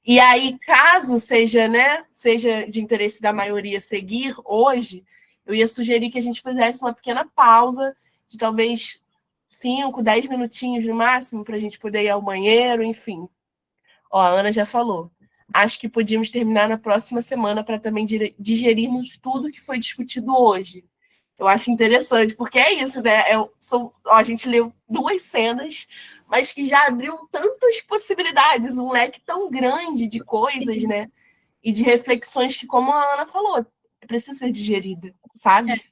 E aí, caso seja de interesse da maioria seguir hoje, eu ia sugerir que a gente fizesse uma pequena pausa de talvez 5, 10 minutinhos no máximo, para a gente poder ir ao banheiro, enfim. Ó, a Ana já falou. Acho que podíamos terminar na próxima semana para também digerirmos tudo que foi discutido hoje. Eu acho interessante, porque é isso, né? A gente leu 2 cenas, mas que já abriu tantas possibilidades, um leque tão grande de coisas, né? E de reflexões que, como a Ana falou, precisa ser digerida, sabe?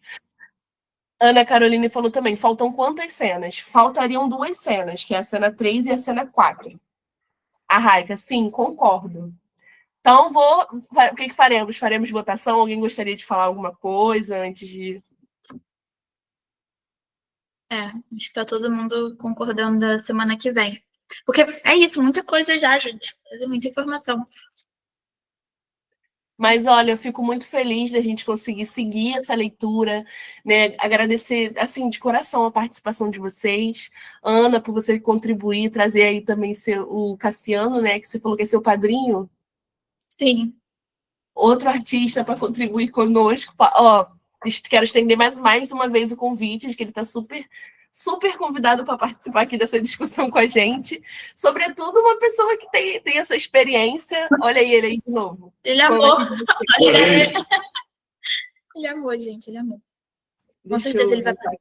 Ana Caroline falou também, faltam quantas cenas? Faltariam 2 cenas, que é a cena 3 e a cena 4. A Raika, sim, concordo. Então, o que faremos? Faremos votação? Alguém gostaria de falar alguma coisa antes de... Acho que tá todo mundo concordando da semana que vem. Porque é isso, muita coisa já, gente. Muita informação. Mas, olha, eu fico muito feliz da gente conseguir seguir essa leitura, né? Agradecer, assim, de coração a participação de vocês. Ana, por você contribuir, trazer aí também o Cassiano, né? Que você falou que é seu padrinho. Sim. Outro artista para contribuir conosco. Ó, quero estender mais uma vez o convite, de que ele está super convidado para participar aqui dessa discussão com a gente. Sobretudo uma pessoa que tem essa experiência. Olha ele aí de novo. Ele amou. Ele amou, gente. Ele amou. Com certeza ele vai fazer.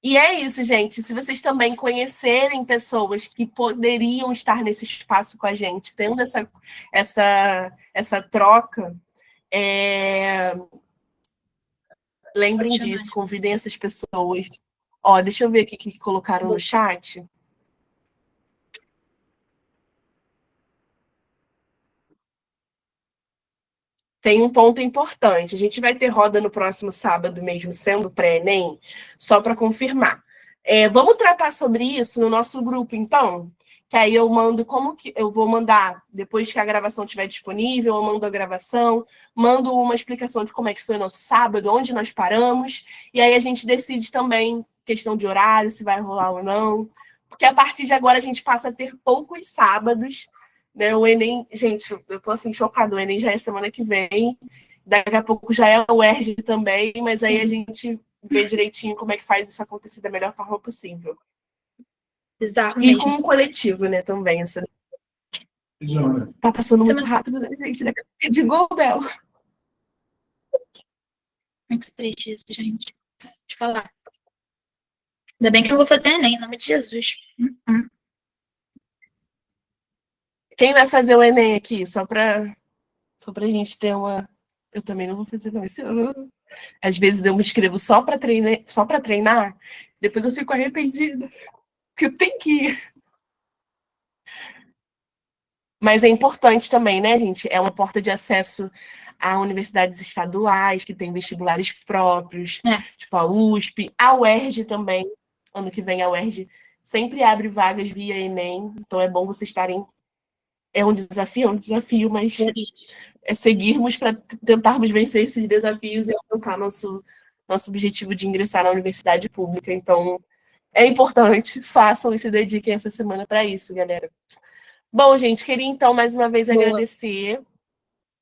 E é isso, gente. Se vocês também conhecerem pessoas que poderiam estar nesse espaço com a gente, tendo essa troca, lembrem disso, convidem essas pessoas. Ó, deixa eu ver aqui o que colocaram no chat. tem um ponto importante. A gente vai ter roda no próximo sábado mesmo, sendo pré-ENEM, só para confirmar. Vamos tratar sobre isso no nosso grupo, então? Que aí eu mando como que eu vou mandar, depois que a gravação estiver disponível, eu mando a gravação, mando uma explicação de como é que foi o nosso sábado, onde nós paramos, e aí a gente decide também questão de horário, se vai rolar ou não. Porque a partir de agora a gente passa a ter poucos sábados, né? O Enem, gente, eu tô assim chocada, o Enem já é semana que vem, daqui a pouco já é o ERJ também, mas aí a gente vê direitinho como é que faz isso acontecer da melhor forma possível. Bizarro E mesmo. com o coletivo, né, também. Tá passando muito rápido, né, gente? De Bel. Muito triste isso, gente. Deixa eu falar. Ainda bem que eu vou fazer Enem, em nome de Jesus. Quem vai fazer o Enem aqui? Só pra gente ter uma... Eu também não vou fazer não esse ano. Às vezes eu me inscrevo só pra treinar, depois eu fico arrependida. Porque eu tenho que ir. Mas é importante também, né, gente? É uma porta de acesso a universidades estaduais, que têm vestibulares próprios, tipo a USP, a UERJ também. Ano que vem a UERJ sempre abre vagas via Enem, então é bom vocês estarem... É um desafio, mas é seguirmos para tentarmos vencer esses desafios e alcançar nosso objetivo de ingressar na universidade pública. Então, é importante, façam e se dediquem essa semana para isso, galera. Bom, gente, queria então mais uma vez agradecer,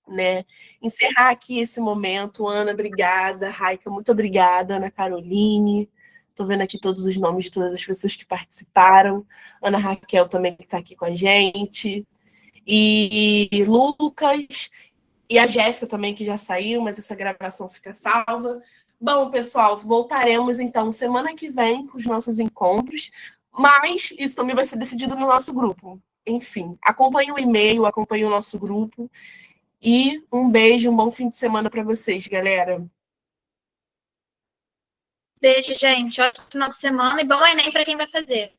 né? Encerrar aqui esse momento. Ana, obrigada. Raika, muito obrigada. Ana Caroline. Estou vendo aqui todos os nomes de todas as pessoas que participaram. Ana Raquel também que está aqui com a gente. E Lucas. E a Jéssica também, que já saiu, mas essa gravação fica salva. Bom, pessoal, voltaremos então semana que vem com os nossos encontros, mas isso também vai ser decidido no nosso grupo. Enfim, acompanhe o e-mail, acompanhe o nosso grupo. E um beijo, um bom fim de semana para vocês, galera. Beijo, gente. Ótimo final de semana e bom Enem para quem vai fazer.